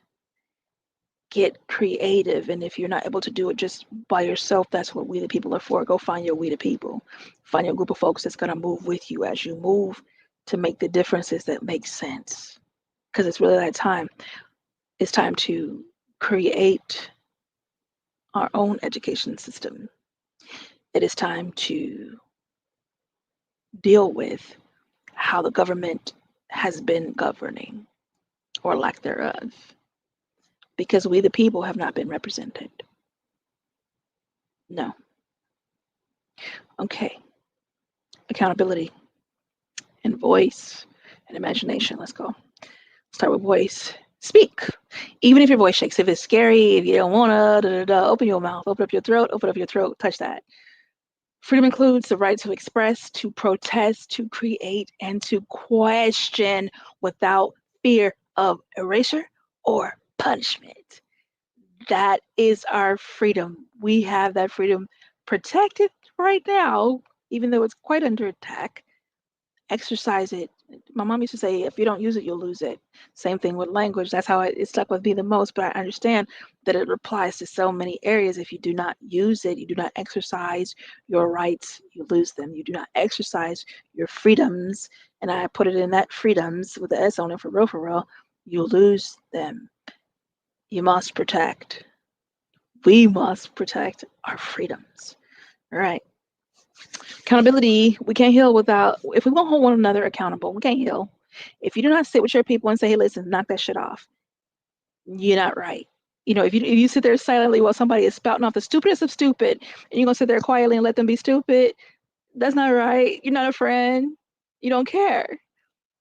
Get creative. And if you're not able to do it just by yourself, that's what We the People are for. Go find your We the People. Find your group of folks that's going to move with you as you move to make the differences that make sense. Because it's really that time. It's time to create our own education system. It is time to deal with how the government has been governing or lack thereof, because we the people have not been represented. No. Okay. Accountability and voice and imagination. Let's go. Start with voice. Speak. Even if your voice shakes, if it's scary, if you don't want to, open your mouth, open up your throat, touch that. Freedom includes the right to express, to protest, to create, and to question without fear of erasure or punishment. That is our freedom. We have that freedom protected right now, even though it's quite under attack. Exercise it. My mom used to say, if you don't use it, you'll lose it. Same thing with language. That's how it stuck with me the most. But I understand that it applies to so many areas. If you do not use it, you do not exercise your rights, you lose them. You do not exercise your freedoms, and I put it in that freedoms with the S on it for real, you lose them. You must protect. We must protect our freedoms. All right. Accountability, we can't heal without, if we won't hold one another accountable, we can't heal. If you do not sit with your people and say, hey, listen, knock that shit off, you're not right. You know, if you sit there silently while somebody is spouting off the stupidest of stupid, and you're going to sit there quietly and let them be stupid, that's not right. You're not a friend. You don't care.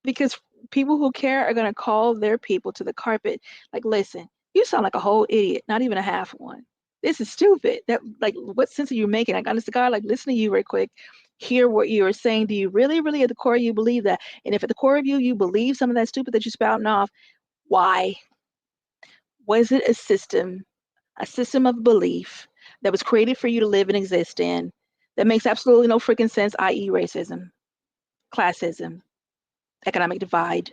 Because people who care are going to call their people to the carpet. Like, listen, you sound like a whole idiot, not even a half one. This is stupid. That, like, what sense are you making? Like, honest to God, like, listen to you real quick. Hear what you are saying. Do you really at the core you believe that? And if at the core of you believe some of that stupid that you're spouting off, why? Was it a system of belief that was created for you to live and exist in that makes absolutely no freaking sense, i.e. racism, classism, economic divide,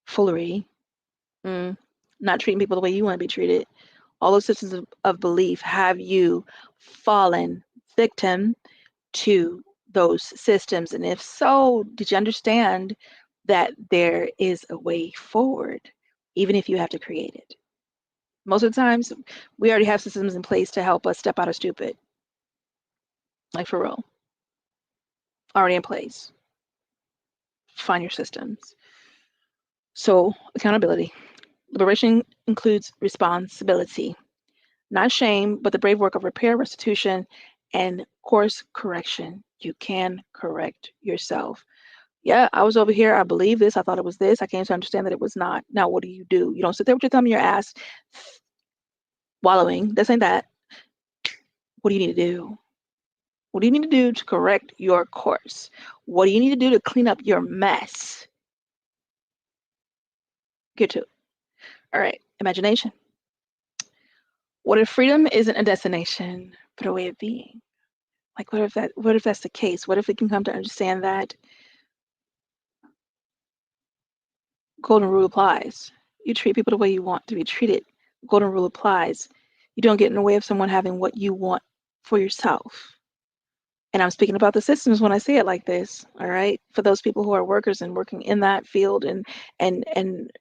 foolery, not treating people the way you want to be treated. All those systems of belief have you fallen victim to those systems? And if so, did you understand that there is a way forward, even if you have to create it? Most of the times, we already have systems in place to help us step out of stupid. Like, for real. Already in place. Find your systems. So, accountability. Liberation includes responsibility. Not shame, but the brave work of repair, restitution, and course correction. You can correct yourself. Yeah, I was over here. I believe this. I thought it was this. I came to understand that it was not. Now, what do? You don't sit there with your thumb in your ass, wallowing. This ain't that. What do you need to do? What do you need to do to correct your course? What do you need to do to clean up your mess? Get to it. All right, imagination. What if freedom isn't a destination, but a way of being? Like, what if that's the case? What if we can come to understand that golden rule applies? You treat people the way you want to be treated. Golden rule applies. You don't get in the way of someone having what you want for yourself. And I'm speaking about the systems when I say it like this, all right? For those people who are workers and working in that field and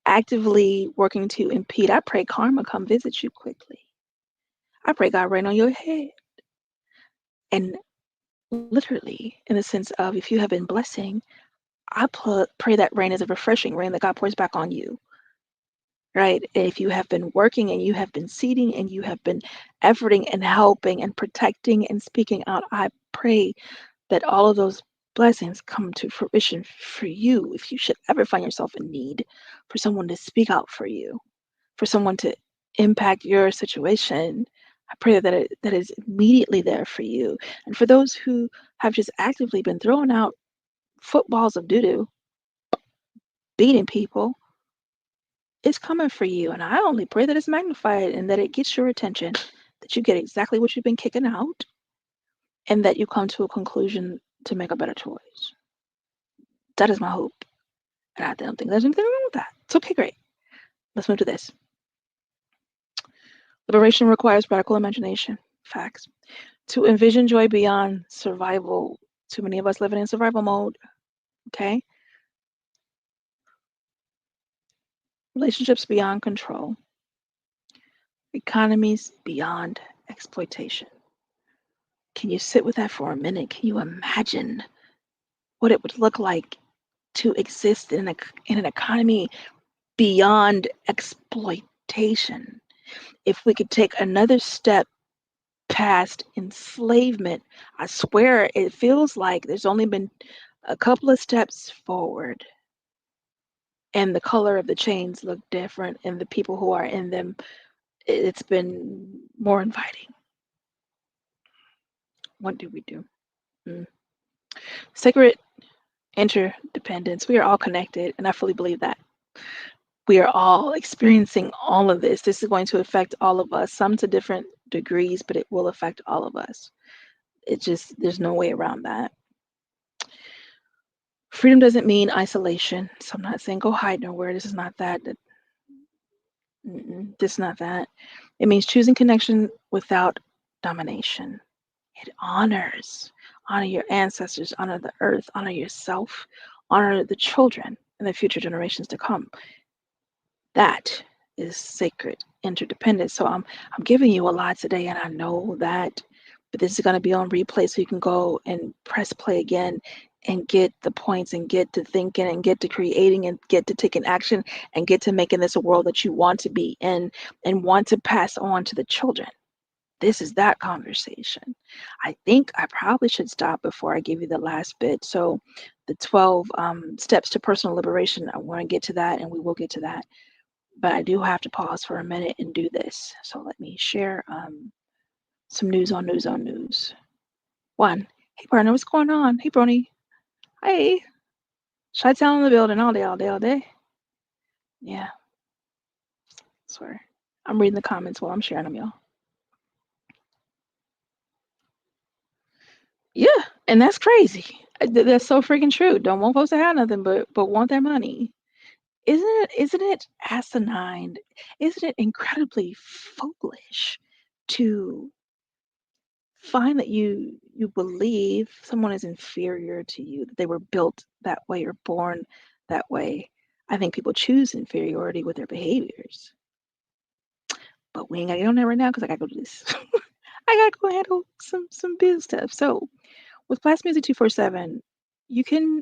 actively working to impede, I pray karma come visit you quickly. I pray God rain on your head. And literally, in the sense of if you have been blessing, I pray that rain is a refreshing rain that God pours back on you, right? If you have been working and you have been seeding and you have been efforting and helping and protecting and speaking out, I pray that all of those blessings come to fruition for you if you should ever find yourself in need, for someone to speak out for you, for someone to impact your situation. I pray that is immediately there for you. And for those who have just actively been throwing out footballs of doo-doo, beating people, it's coming for you. And I only pray that it's magnified and that it gets your attention, that you get exactly what you've been kicking out, and that you come to a conclusion to make a better choice. That is my hope. And I don't think there's anything wrong with that. It's okay, great. Let's move to this. Liberation requires radical imagination. Facts. To envision joy beyond survival. Too many of us living in survival mode. Okay? Relationships beyond control. Economies beyond exploitation. Can you sit with that for a minute? Can you imagine what it would look like to exist in an economy beyond exploitation? If we could take another step past enslavement, I swear it feels like there's only been a couple of steps forward, and the color of the chains look different, and the people who are in them, it's been more inviting. What do we do? Sacred interdependence. We are all connected, and I fully believe that. We are all experiencing all of this. This is going to affect all of us, some to different degrees, but it will affect all of us. It just, there's no way around that. Freedom doesn't mean isolation. So I'm not saying go hide nowhere. This is not that. This is not that. It means choosing connection without domination. It honor your ancestors, honor the earth, honor yourself, honor the children and the future generations to come. That is sacred interdependence. So I'm giving you a lot today, and I know that, but this is going to be on replay, so you can go and press play again and get the points and get to thinking and get to creating and get to taking action and get to making this a world that you want to be in and want to pass on to the children. This is that conversation. I think I probably should stop before I give you the last bit. So the 12 steps to personal liberation, I want to get to that, and we will get to that. But I do have to pause for a minute and do this. So let me share some news on news. One, hey partner, what's going on? Hey Brony. Hey. Chi-town in the building all day. Yeah. I swear. I'm reading the comments while I'm sharing them, y'all. Yeah, and that's crazy. That's so freaking true. Don't want folks to have nothing but want their money. Isn't it asinine? Isn't it incredibly foolish to find that you believe someone is inferior to you, that they were built that way or born that way? I think people choose inferiority with their behaviors. But we ain't gotta get on that right now because I gotta go do this. I gotta go handle some biz stuff. So with BLASTMUSIC247, you can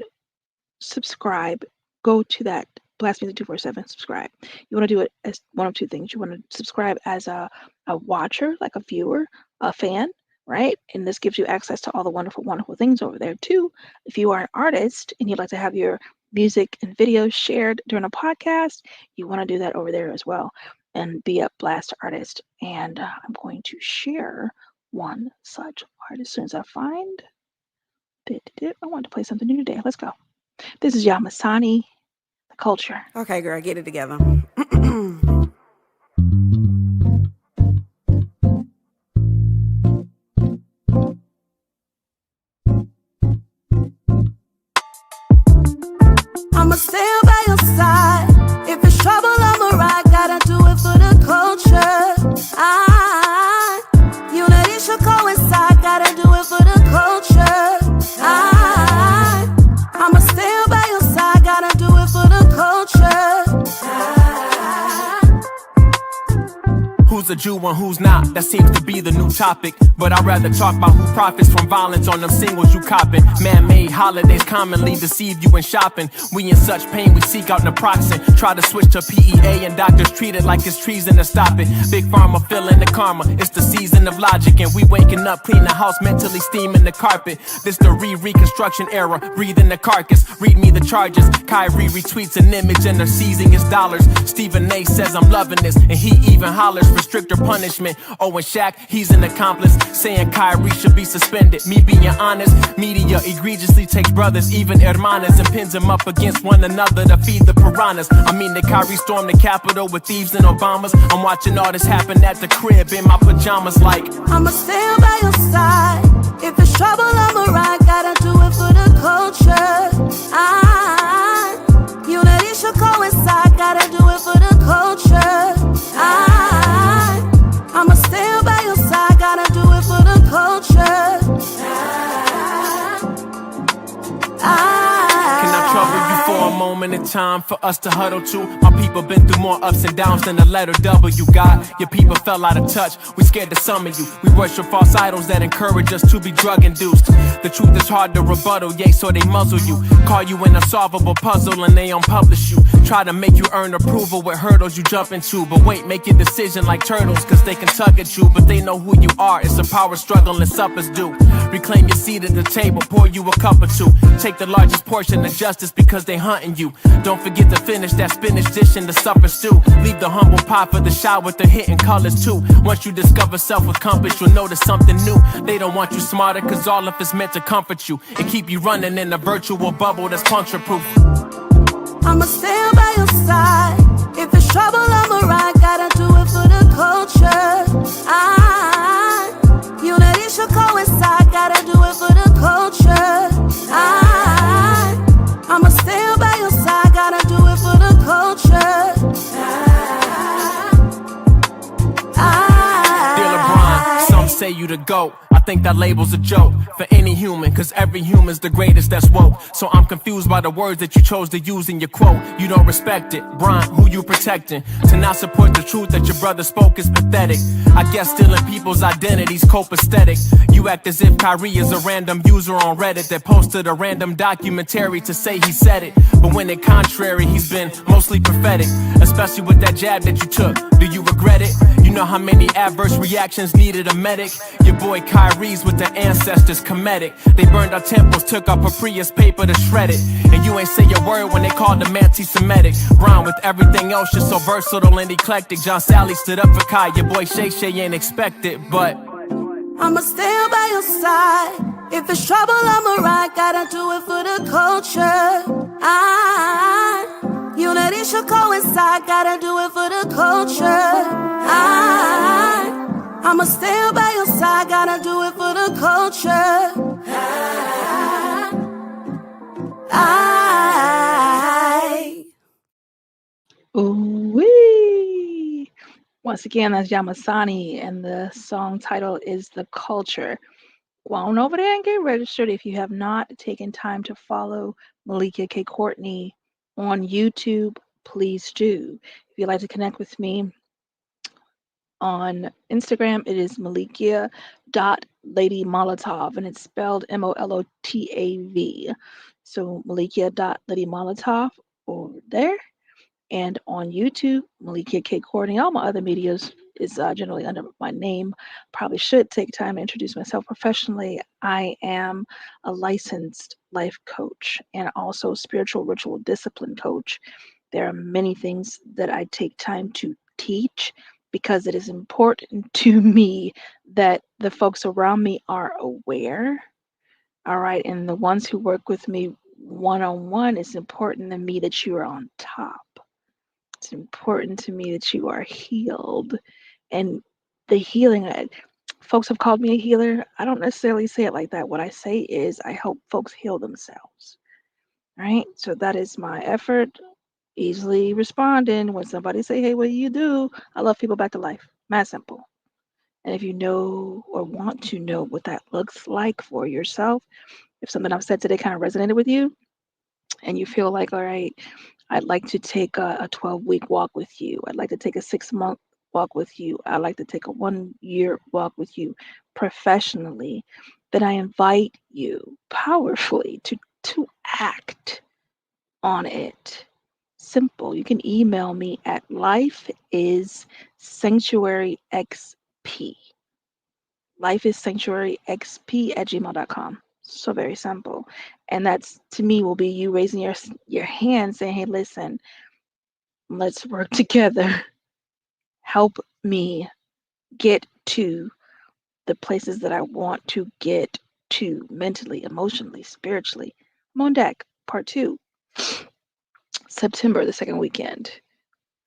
subscribe. Go to that BLASTMUSIC247, subscribe. You want to do it as one of two things. You want to subscribe as a watcher, like a viewer, a fan, right? And this gives you access to all the wonderful things over there too. If you are an artist and you'd like to have your music and videos shared during a podcast, you want to do that over there as well and be a BLAST artist. And I'm going to share one such artist as soon as I find it. I want to play something new today. Let's go. This is Yamasani, the culture. Okay, girl, get it together. I'ma stand by your side. If it's trouble, I'ma ride. Gotta do it for the culture. Unity should coincide. Gotta do it for the culture. I'ma stand by your side. Gotta do it for the culture. Who's a Jew and who's not? That seems to be the new topic. But I'd rather talk about who profits from violence on them singles you copping. Man-made holidays commonly deceive you in shopping. We in such pain, we seek out naproxen. Try to switch to PEA and doctors treat it like it's treason to stop it. Big Pharma feeling the karma. It's the season of logic and we waking up, clean the house, mentally steaming the carpet. This the reconstruction era, breathing the carcass. Read me the charges. Kyrie retweets an image and they're seizing his dollars. Stephen A says I'm loving this and he even hollers restrict or punishment. Oh, and Shaq, he's an accomplice, saying Kyrie should be suspended. Me being honest, media egregiously takes brothers, even hermanas, and pins them up against one another to feed the piranhas. I mean that Kyrie stormed the Capitol with thieves and Obamas. I'm watching all this happen at the crib in my pajamas like I'ma stand by your side. If it's trouble, I'ma ride. Gotta do it for the culture. Unity should coincide. Gotta do it for the culture. I'ma stand by your side. Gotta do it for the culture. Can I trouble you for a moment in time for us to huddle to? My people been through more ups and downs than the letter W. God, your people fell out of touch. We scared to summon you. We worship false idols that encourage us to be drug induced. The truth is hard to rebuttal, yay, so they muzzle you. Call you an unsolvable puzzle and they unpublish you. Try to make you earn approval with hurdles you jump into. But wait, make your decision like turtles, cause they can tug at you. But they know who you are, it's a power struggle and suppers do. Reclaim your seat at the table, pour you a cup or two. Take the largest portion of justice because they hunting you. Don't forget to finish that spinach dish in the supper stew. Leave the humble pie for the shot with the hitting colors too. Once you discover self with compass, you'll notice something new. They don't want you smarter cause all of it's meant to comfort you and keep you running in a virtual bubble that's puncture proof. I'ma stand by your side. If it's trouble, I'ma ride. Gotta do it for the culture. Unity should coincide. Gotta do it for the culture. I'ma stand by your side. Gotta do it for the culture. Dear LeBron, some say you the GOAT. I think that label's a joke for any human, cause every human's the greatest that's woke. So I'm confused by the words that you chose to use in your quote. You don't respect it, Brian, who you protecting? To not support the truth that your brother spoke is pathetic. I guess stealing people's identities copacetic. You act as if Kyrie is a random user on Reddit that posted a random documentary to say he said it. But when in contrary, he's been mostly prophetic, especially with that jab that you took. Do you regret it? You know how many adverse reactions needed a medic? Your boy Kyrie's with the ancestors comedic. They burned our temples, took our Prius paper to shred it. And you ain't say a word when they called them anti-Semitic. Brown with everything else, you're so versatile and eclectic. John Sally stood up for Kai, your boy Shay Shay ain't expected, but I'ma stand by your side. If it's trouble, I'ma ride. Gotta do it for the culture. Unity should coincide. Gotta do it for the culture. I'ma stand by your side. Gotta do it for the culture. Ooh-wee. Once again, that's Yamasani, and the song title is The Culture. Go on over there and get registered if you have not taken time to follow Melikia K. Courtney on YouTube. Please do. If you'd like to connect with me on Instagram, it is Malikia.LadyMolotov, and it's spelled Molotav. So Malikia.LadyMolotov over there. And on YouTube, Melikia K. Courtney. All my other medias is generally under my name. Probably should take time to introduce myself professionally. I am a licensed life coach and also spiritual ritual discipline coach. There are many things that I take time to teach because it is important to me that the folks around me are aware. All right. And the ones who work with me one-on-one, it's important to me that you are on top. It's important to me that you are healed. And the healing, folks have called me a healer. I don't necessarily say it like that. What I say is I help folks heal themselves. right? So that is my effort. Easily responding when somebody say, "Hey, what do you do?" I love people back to life. Mad simple. And if you know or want to know what that looks like for yourself, if something I've said today kind of resonated with you, and you feel like, all right, I'd like to take a 12-week walk with you. I'd like to take a 6-month walk with you. I'd like to take a 1-year walk with you professionally. Then I invite you powerfully to act on it. Simple. You can email me at lifeissanctuaryxp. Lifeissanctuaryxp@gmail.com. So very simple. And that's, to me, will be you raising your hand saying, hey, listen, let's work together. Help me get to the places that I want to get to mentally, emotionally, spiritually. I'm on deck. Part 2, September, the second weekend.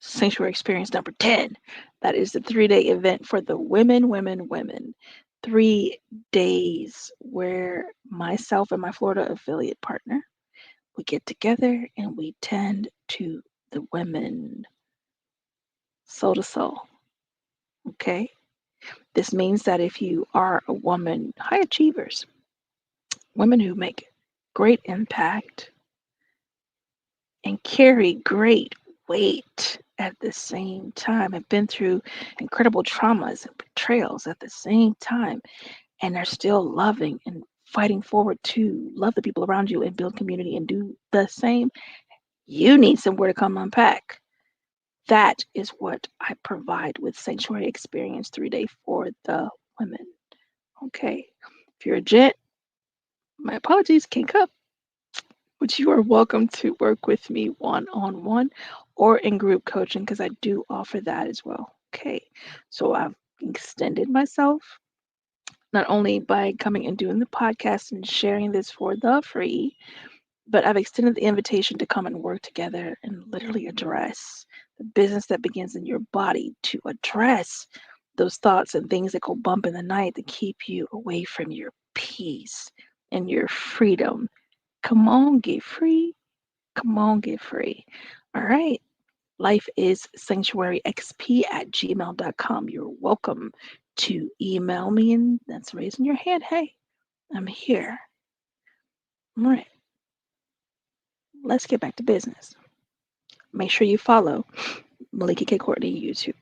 Sanctuary Experience number 10. That is the 3-day event for the women. 3 days where myself and my Florida affiliate partner, we get together and we tend to the women, soul to soul. Okay? This means that if you are a woman, high achievers, women who make great impact and carry great weight at the same time, have been through incredible traumas and betrayals at the same time, and are still loving and fighting forward to love the people around you and build community and do the same, you need somewhere to come unpack. That is what I provide with Sanctuary Experience 3-day for the women. Okay. If you're a gent, my apologies, can't come, but you are welcome to work with me one-on-one or in group coaching because I do offer that as well. Okay. So I've extended myself not only by coming and doing the podcast and sharing this for the free, but I've extended the invitation to come and work together and literally address the business that begins in your body, to address those thoughts and things that go bump in the night that keep you away from your peace and your freedom. Come on, get free. Come on, get free. All right. Life is sanctuaryxp@gmail.com. You're welcome to email me, and that's raising your hand. Hey, I'm here. All right. Let's get back to business. Make sure you follow Melikia K. Courtney YouTube.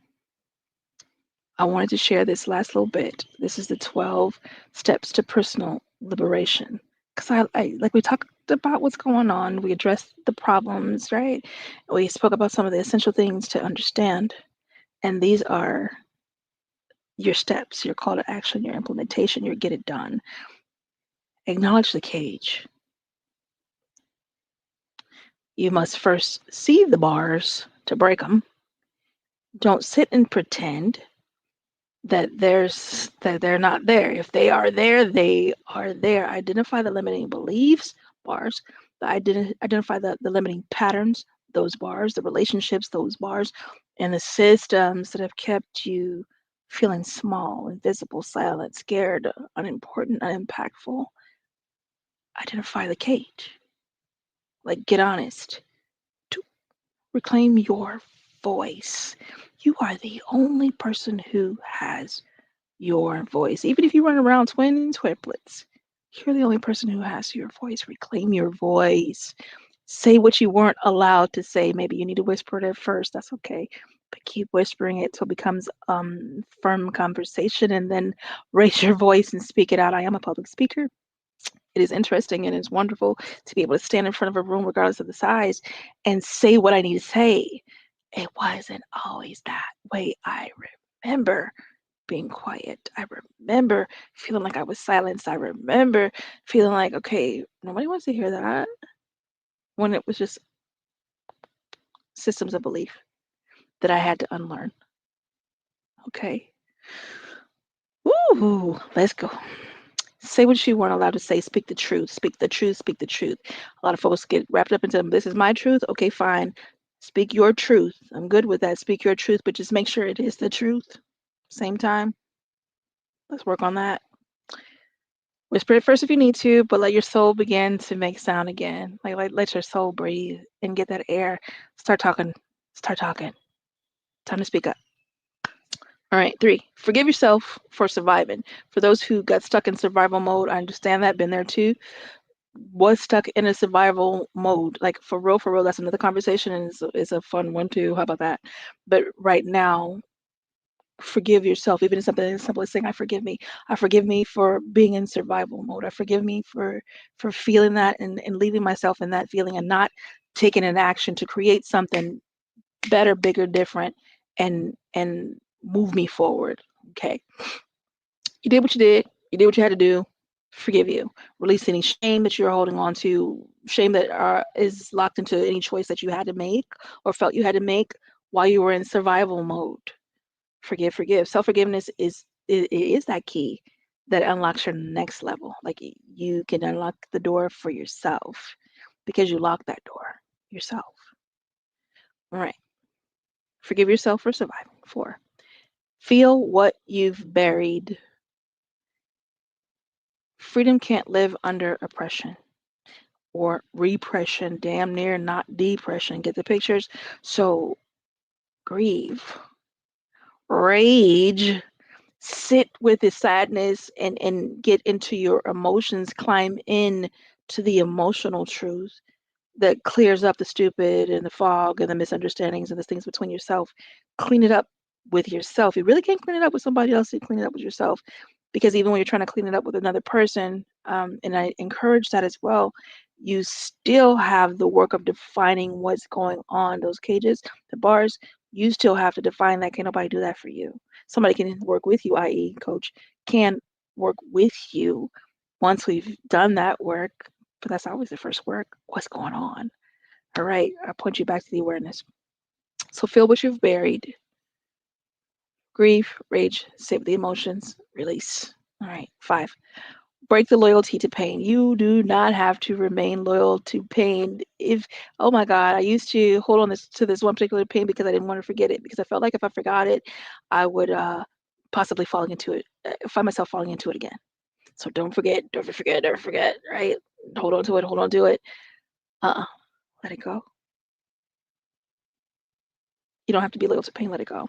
I wanted to share this last little bit. This is the 12 steps to personal liberation. Because I like we talked about what's going on. We addressed the problems, right? We spoke about some of the essential things to understand. And these are your steps, your call to action, your implementation, your get it done. Acknowledge the cage. You must first see the bars to break them. Don't sit and pretend that they're not there. If they are there, they are there. Identify the limiting beliefs, bars. Identify the limiting patterns, those bars, the relationships, those bars, and the systems that have kept you feeling small, invisible, silent, scared, unimportant, unimpactful. Identify the cage. Like, get honest. To reclaim your voice. You are the only person who has your voice. Even if you run around twin triplets, you're the only person who has your voice. Reclaim your voice. Say what you weren't allowed to say. Maybe you need to whisper it at first. That's okay. But keep whispering it till it becomes firm conversation, and then raise your voice and speak it out. I am a public speaker. It is interesting and it's wonderful to be able to stand in front of a room, regardless of the size, and say what I need to say. It wasn't always that way. I remember being quiet. I remember feeling like I was silenced. I remember feeling like, okay, nobody wants to hear that, when it was just systems of belief that I had to unlearn. Okay. Ooh, let's go. Say what you weren't allowed to say. Speak the truth. Speak the truth. Speak the truth. A lot of folks get wrapped up into this is my truth. Okay, fine. Speak your truth. I'm good with that. Speak your truth, but just make sure it is the truth. Same time. Let's work on that. Whisper it first if you need to, but let your soul begin to make sound again. Like let your soul breathe and get that air. Start talking. Start talking. Time to speak up. All right, 3. Forgive yourself for surviving. For those who got stuck in survival mode, I understand that. Been there too. Was stuck in a survival mode. Like for real, that's another conversation, and it's a fun one too. How about that? But right now, forgive yourself, even if something as simple as saying, I forgive me for being in survival mode. I forgive me for feeling that and leaving myself in that feeling and not taking an action to create something better, bigger, different, and move me forward. Okay. You did what you did. You did what you had to do. Forgive you. Release any shame that you're holding on to, shame that is locked into any choice that you had to make or felt you had to make while you were in survival mode. Forgive. Self-forgiveness is that key that unlocks your next level. Like you can unlock the door for yourself because you locked that door yourself. All right. Forgive yourself for surviving. 4. Feel what you've buried. Freedom can't live under oppression or repression, damn near not depression. Get the pictures? So grieve, rage, sit with the sadness and get into your emotions, climb in to the emotional truth that clears up the stupid and the fog and the misunderstandings and the things between yourself. Clean it up with yourself. You really can't clean it up with somebody else. You clean it up with yourself, because even when you're trying to clean it up with another person, and I encourage that as well, you still have the work of defining what's going on. Those cages, the bars, you still have to define that. Can't nobody do that for you. Somebody can work with you, i.e. coach, can work with you once we've done that work, but that's always the first work. What's going on? All right, I'll point you back to the awareness. So feel what you've buried. Grief, rage, save the emotions, release. All right, 5. Break the loyalty to pain. You do not have to remain loyal to pain. Oh my God, I used to hold on to this one particular pain because I didn't want to forget it, because I felt like if I forgot it, I would possibly find myself falling into it again. So don't forget, right? Hold on to it. Let it go. You don't have to be loyal to pain, let it go.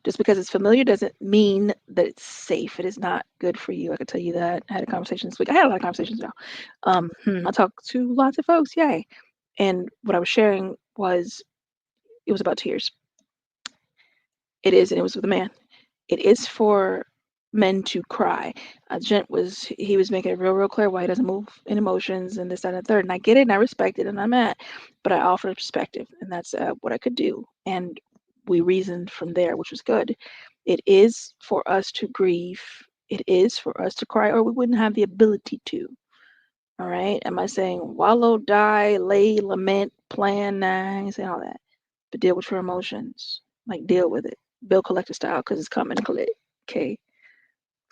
Just because it's familiar doesn't mean that it's safe. It is not good for you. I can tell you that. I had a conversation this week. I had a lot of conversations now. I talked to lots of folks, yay. And what I was sharing was, it was about tears. And it was with a man. It is for men to cry. Gent was making it real clear why he doesn't move in emotions and this, that, and the third. And I get it and I respect it and I'm at, but I offered perspective, and that's what I could do. And we reasoned from there, which was good. It is for us to grieve. It is for us to cry, or we wouldn't have the ability to. All right. Am I saying wallow, die, lay, lament, plan? Nah, I ain't saying all that. But deal with your emotions. Like deal with it. Build collector style, because it's coming. Okay.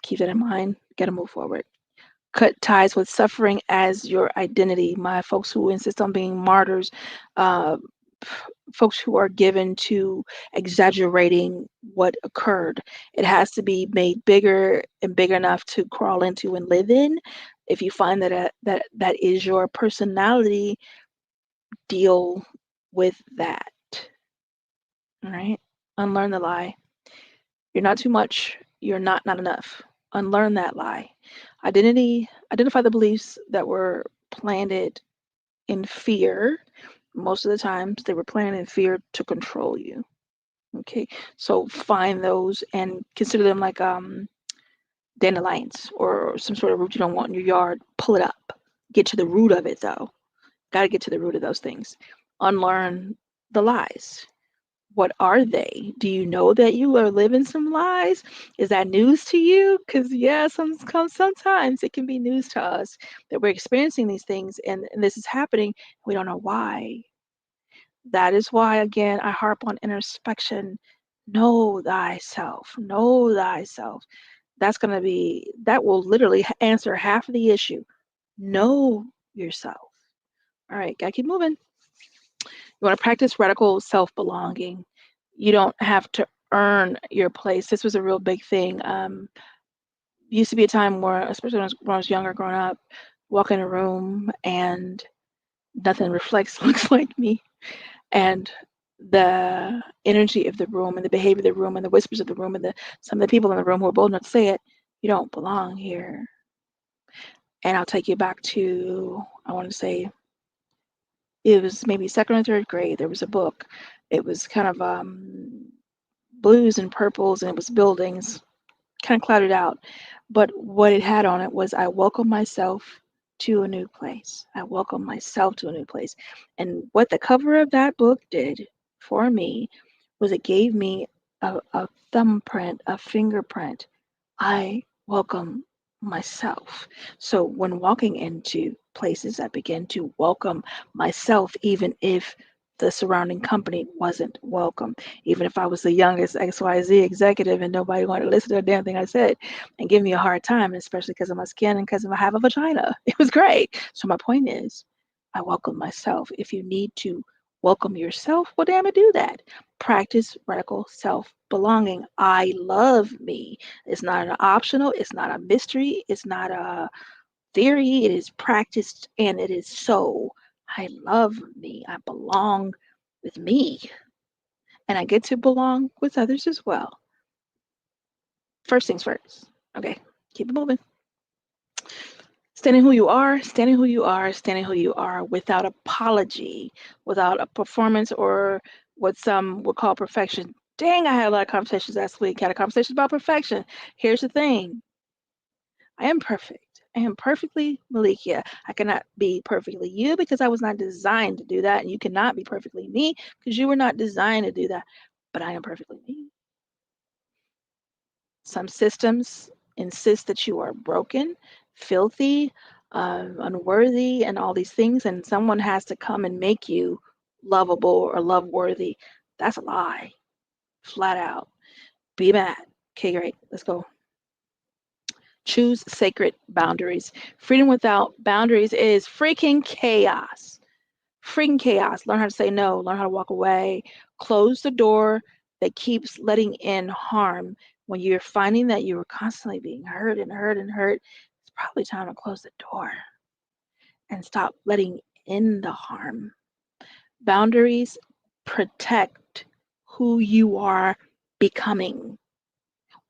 Keep that in mind. Gotta move forward. Cut ties with suffering as your identity. My folks who insist on being martyrs, folks who are given to exaggerating what occurred. It has to be made bigger and big enough to crawl into and live in. If you find that is your personality, deal with that. All right. Unlearn the lie. You're not too much. You're not enough. Unlearn that lie. Identify the beliefs that were planted in fear. Most of the times they were planted in fear to control you. Okay, so find those and consider them like dandelions or some sort of root you don't want in your yard. Pull it up. Get to the root of it though. Got to get to the root of those things. Unlearn the lies. What are they? Do you know that you are living some lies? Is that news to you? Because yeah, sometimes it can be news to us that we're experiencing these things and this is happening. We don't know why. That is why, again, I harp on introspection. Know thyself. Know thyself. That will literally answer half of the issue. Know yourself. All right, gotta keep moving. You want to practice radical self-belonging. You don't have to earn your place. This was a real big thing. used to be a time where, especially when I was younger, growing up, walk in a room and nothing looks like me, and the energy of the room and the behavior of the room and the whispers of the room and some of the people in the room who are bold enough to say it, you don't belong here. And I'll take you back to, I want to say, it was maybe second or third grade. There was a book. It was kind of blues and purples, and it was buildings, kind of clouded out. But what it had on it was, I welcome myself to a new place. I welcome myself to a new place. And what the cover of that book did for me was it gave me a thumbprint, a fingerprint. I welcome myself. So when walking into places, I begin to welcome myself, even if the surrounding company wasn't welcome. Even if I was the youngest XYZ executive and nobody wanted to listen to a damn thing I said and give me a hard time, especially because of my skin and because I have a vagina. It was great. So my point is, I welcome myself. If you need to welcome yourself, well, damn it, do that. Practice radical self-belonging. I love me. It's not an optional. It's not a mystery. It's not a theory. It is practiced, and it is so. I love me. I belong with me. And I get to belong with others as well. First things first. Okay, keep it moving. Standing who you are, standing who you are, standing who you are without apology, without a performance or what some would call perfection. Dang, I had a lot of conversations last week. Had a conversation about perfection. Here's the thing. I am perfect. I am perfectly Melikia. I cannot be perfectly you because I was not designed to do that. And you cannot be perfectly me because you were not designed to do that. But I am perfectly me. Some systems insist that you are broken, filthy, unworthy, and all these things, and someone has to come and make you lovable or love worthy. That's a lie, flat out. Be mad. Okay, great. Let's go. Choose sacred boundaries. Freedom without boundaries is freaking chaos. Freaking chaos. Learn how to say no, learn how to walk away, close the door that keeps letting in harm. When you're finding that you are constantly being hurt and hurt and hurt, it's probably time to close the door and stop letting in the harm. Boundaries protect who you are becoming,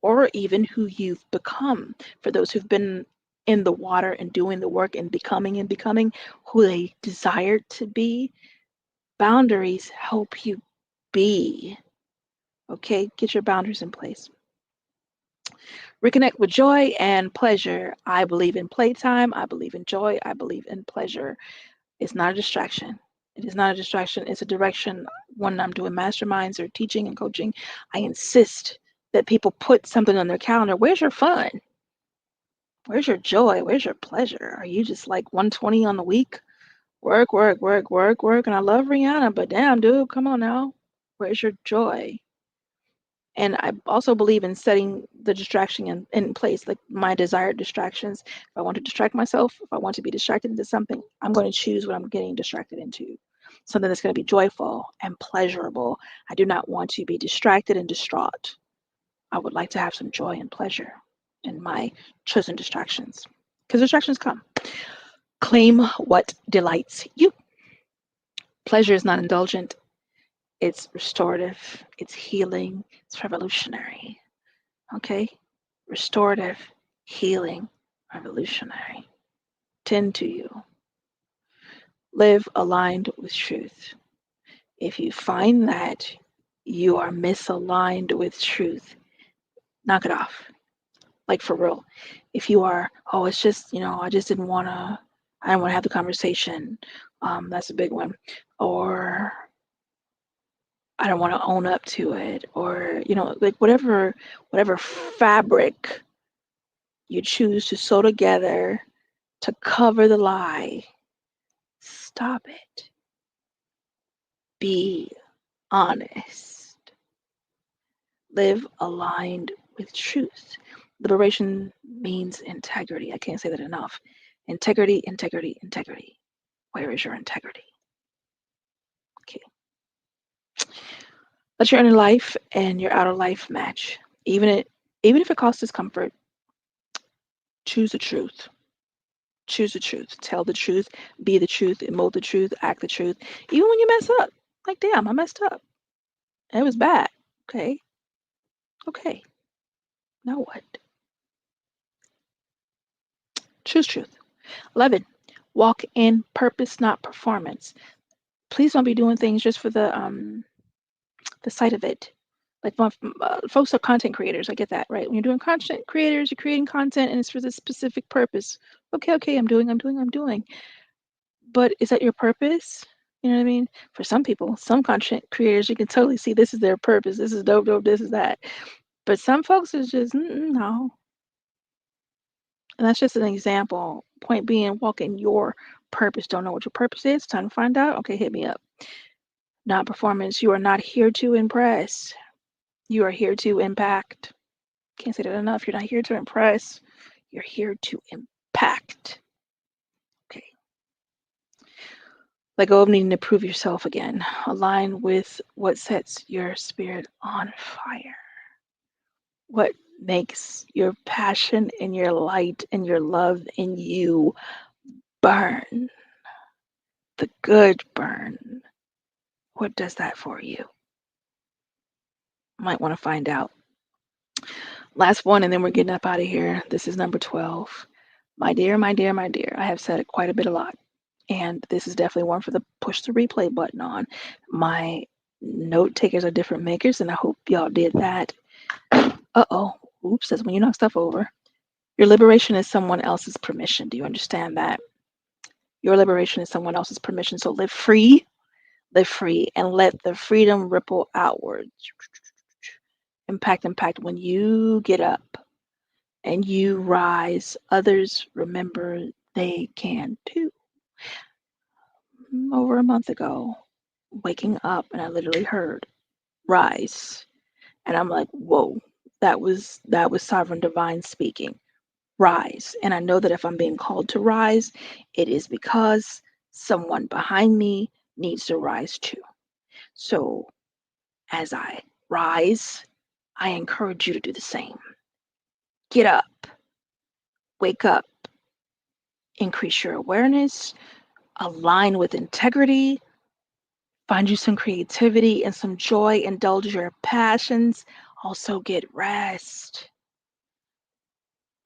or even who you've become. For those who've been in the water and doing the work and becoming who they desire to be, boundaries help you be. Okay, get your boundaries in place. Reconnect with joy and pleasure. I believe in playtime. I believe in joy. I believe in pleasure. It's not a distraction. It is not a distraction. It's a direction. When I'm doing masterminds or teaching and coaching, I insist that people put something on their calendar. Where's your fun? Where's your joy? Where's your pleasure? Are you just like 120 on the week? Work, work, work, work, work. And I love Rihanna, but damn, dude, come on now. Where's your joy? And I also believe in setting the distraction in place, like my desired distractions. If I want to distract myself, if I want to be distracted into something, I'm going to choose what I'm getting distracted into. Something that's going to be joyful and pleasurable. I do not want to be distracted and distraught. I would like to have some joy and pleasure in my chosen distractions, because distractions come. Claim what delights you. Pleasure is not indulgent. It's restorative. It's healing. It's revolutionary. Okay? Restorative, healing, revolutionary. Tend to you. Live aligned with truth. If you find that you are misaligned with truth, knock it off. Like for real. If you are, oh, it's just, I just didn't want to, I didn't want to have the conversation. That's a big one. Or I don't want to own up to it. Or, like whatever fabric you choose to sew together to cover the lie, stop it. Be honest. Live aligned with truth. Liberation means integrity. I can't say that enough. Integrity, integrity, integrity. Where is your integrity? Okay. Let your inner life and your outer life match. Even if it costs discomfort, Choose the truth. Choose the truth. Tell the truth. Be the truth. Emote the truth. Act the truth. Even when you mess up. Like, damn, I messed up. It was bad. Okay. Okay. Now what? Choose truth. 11. Walk in purpose, not performance. Please don't be doing things just for the sight of it. Like folks are content creators. I get that, right? When you're doing content creators, you're creating content and it's for this specific purpose. Okay, I'm doing. But is that your purpose? You know what I mean? For some people, some content creators, you can totally see this is their purpose. This is dope, this is that. But some folks is just, no. And that's just an example. Point being, walk in your purpose. Don't know what your purpose is. Time to find out. Okay, hit me up. Not performance. You are not here to impress. You are here to impact. Can't say that enough. You're not here to impress. You're here to impact. Okay. Let go of needing to prove yourself again. Align with what sets your spirit on fire. What makes your passion and your light and your love in you burn. The good burn. What does that for you? Might want to find out. Last one, and then we're getting up out of here. This is number 12. My dear, my dear, my dear. I have said it quite a lot. And this is definitely one for the push the replay button on. My note takers are different makers, and I hope y'all did that. Uh-oh. Oops, that's when you knock stuff over. Your liberation is someone else's permission. Do you understand that? Your liberation is someone else's permission. So live free, and let the freedom ripple outwards. Impact. When you get up and you rise, others remember they can too. Over a month ago, waking up, and I literally heard rise. And I'm like, whoa, that was sovereign divine speaking. Rise. And I know that if I'm being called to rise, it is because someone behind me needs to rise too. So as I rise, I encourage you to do the same. Get up, wake up, increase your awareness, align with integrity, find you some creativity and some joy, indulge your passions, also get rest.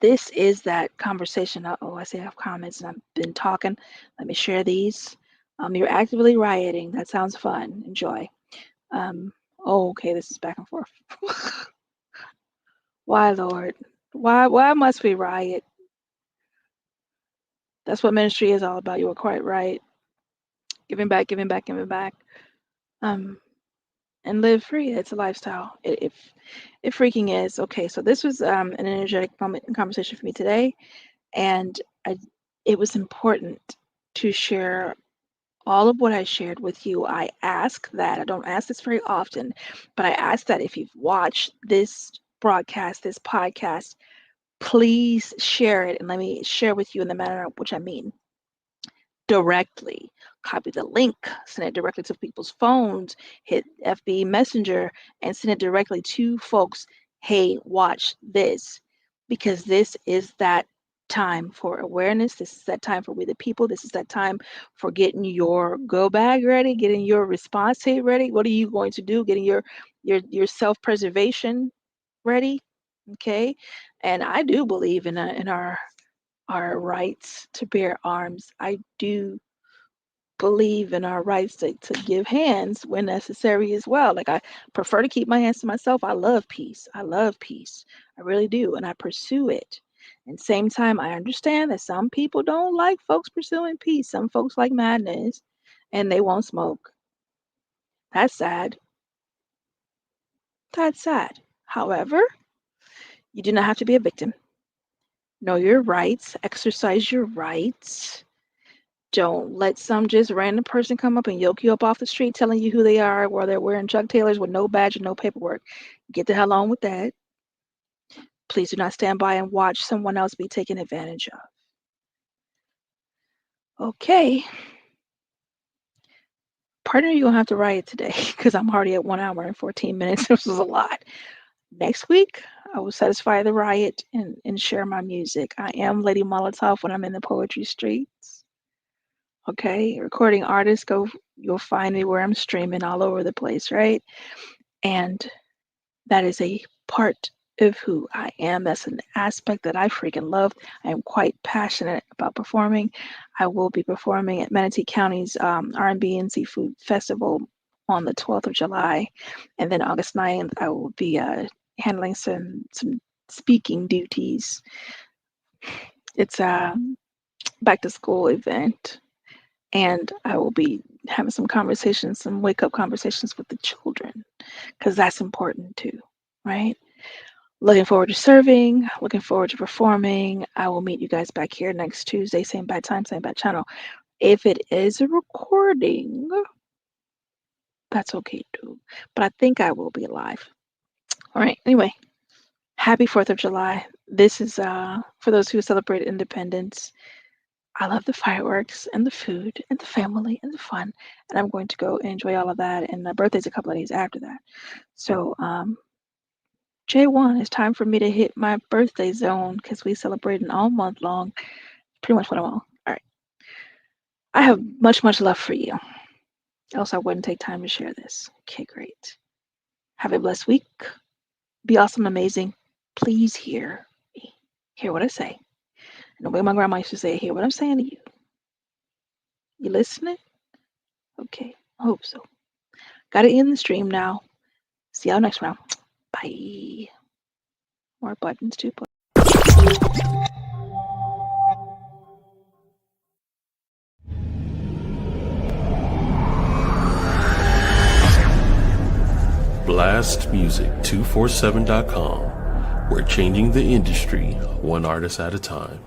This is that conversation. I see I have comments and I've been talking. Let me share these. You're actively rioting. That sounds fun. Enjoy. Okay, this is back and forth. Why, Lord? Why must we riot? That's what ministry is all about. You were quite right. Giving back. And live free. It's a lifestyle. It freaking is. Okay, so this was an energetic moment in conversation for me today, and it was important to share all of what I shared with you. I ask that, I don't ask this very often, but I ask that if you've watched this broadcast, this podcast, please share it and let me share with you in the manner of which I mean. Directly copy the link, send it directly to people's phones, hit FB Messenger and send it directly to folks. Hey, watch this, because this is that time for awareness. This is that time for we the people. This is that time for getting your go bag ready, getting your response tape ready. What are you going to do? Getting your self-preservation ready. Okay. And I do believe in our rights to bear arms. I do believe in our rights to give hands when necessary as well. Like, I prefer to keep my hands to myself. I love peace. I really do. And I pursue it. And same time, I understand that some people don't like folks pursuing peace. Some folks like madness and they won't smoke. That's sad. However, you do not have to be a victim. Know your rights. Exercise your rights. Don't let some just random person come up and yoke you up off the street telling you who they are while they're wearing Chuck Taylors with no badge and no paperwork. Get the hell on with that. Please do not stand by and watch someone else be taken advantage of. Okay. Partner, you're going to have to riot today because I'm already at 1 hour and 14 minutes. This was a lot. Next week, I will satisfy the riot and share my music. I am Lady Molotov when I'm in the poetry streets. Okay, recording artist, you'll find me where I'm streaming all over the place, right? And that is a part of who I am. That's an aspect that I freaking love. I am quite passionate about performing. I will be performing at Manatee County's R&B and Seafood Festival on the 12th of July. And then August 9th, I will be handling some speaking duties. It's a back to school event. And I will be having some conversations, some wake up conversations with the children, because that's important too, right? Looking forward to serving, looking forward to performing. I will meet you guys back here next Tuesday, same bad time, same bad channel. If it is a recording, that's okay too. But I think I will be live. All right, anyway, happy 4th of July. This is for those who celebrate independence. I love the fireworks and the food and the family and the fun, and I'm going to go enjoy all of that. And my birthday's a couple of days after that. So, J1, it's time for me to hit my birthday zone because we celebrating all month long. Pretty much what I'm on. All right. I have much, much love for you. Else I wouldn't take time to share this. Okay, great. Have a blessed week. Be awesome, amazing. Please hear me. Hear what I say. And the way my grandma used to say, hear what I'm saying to you. You listening? Okay, I hope so. Gotta end the stream now. See y'all next round. Bye. More buttons to push. BLASTMUSIC247.com. We're changing the industry one artist at a time.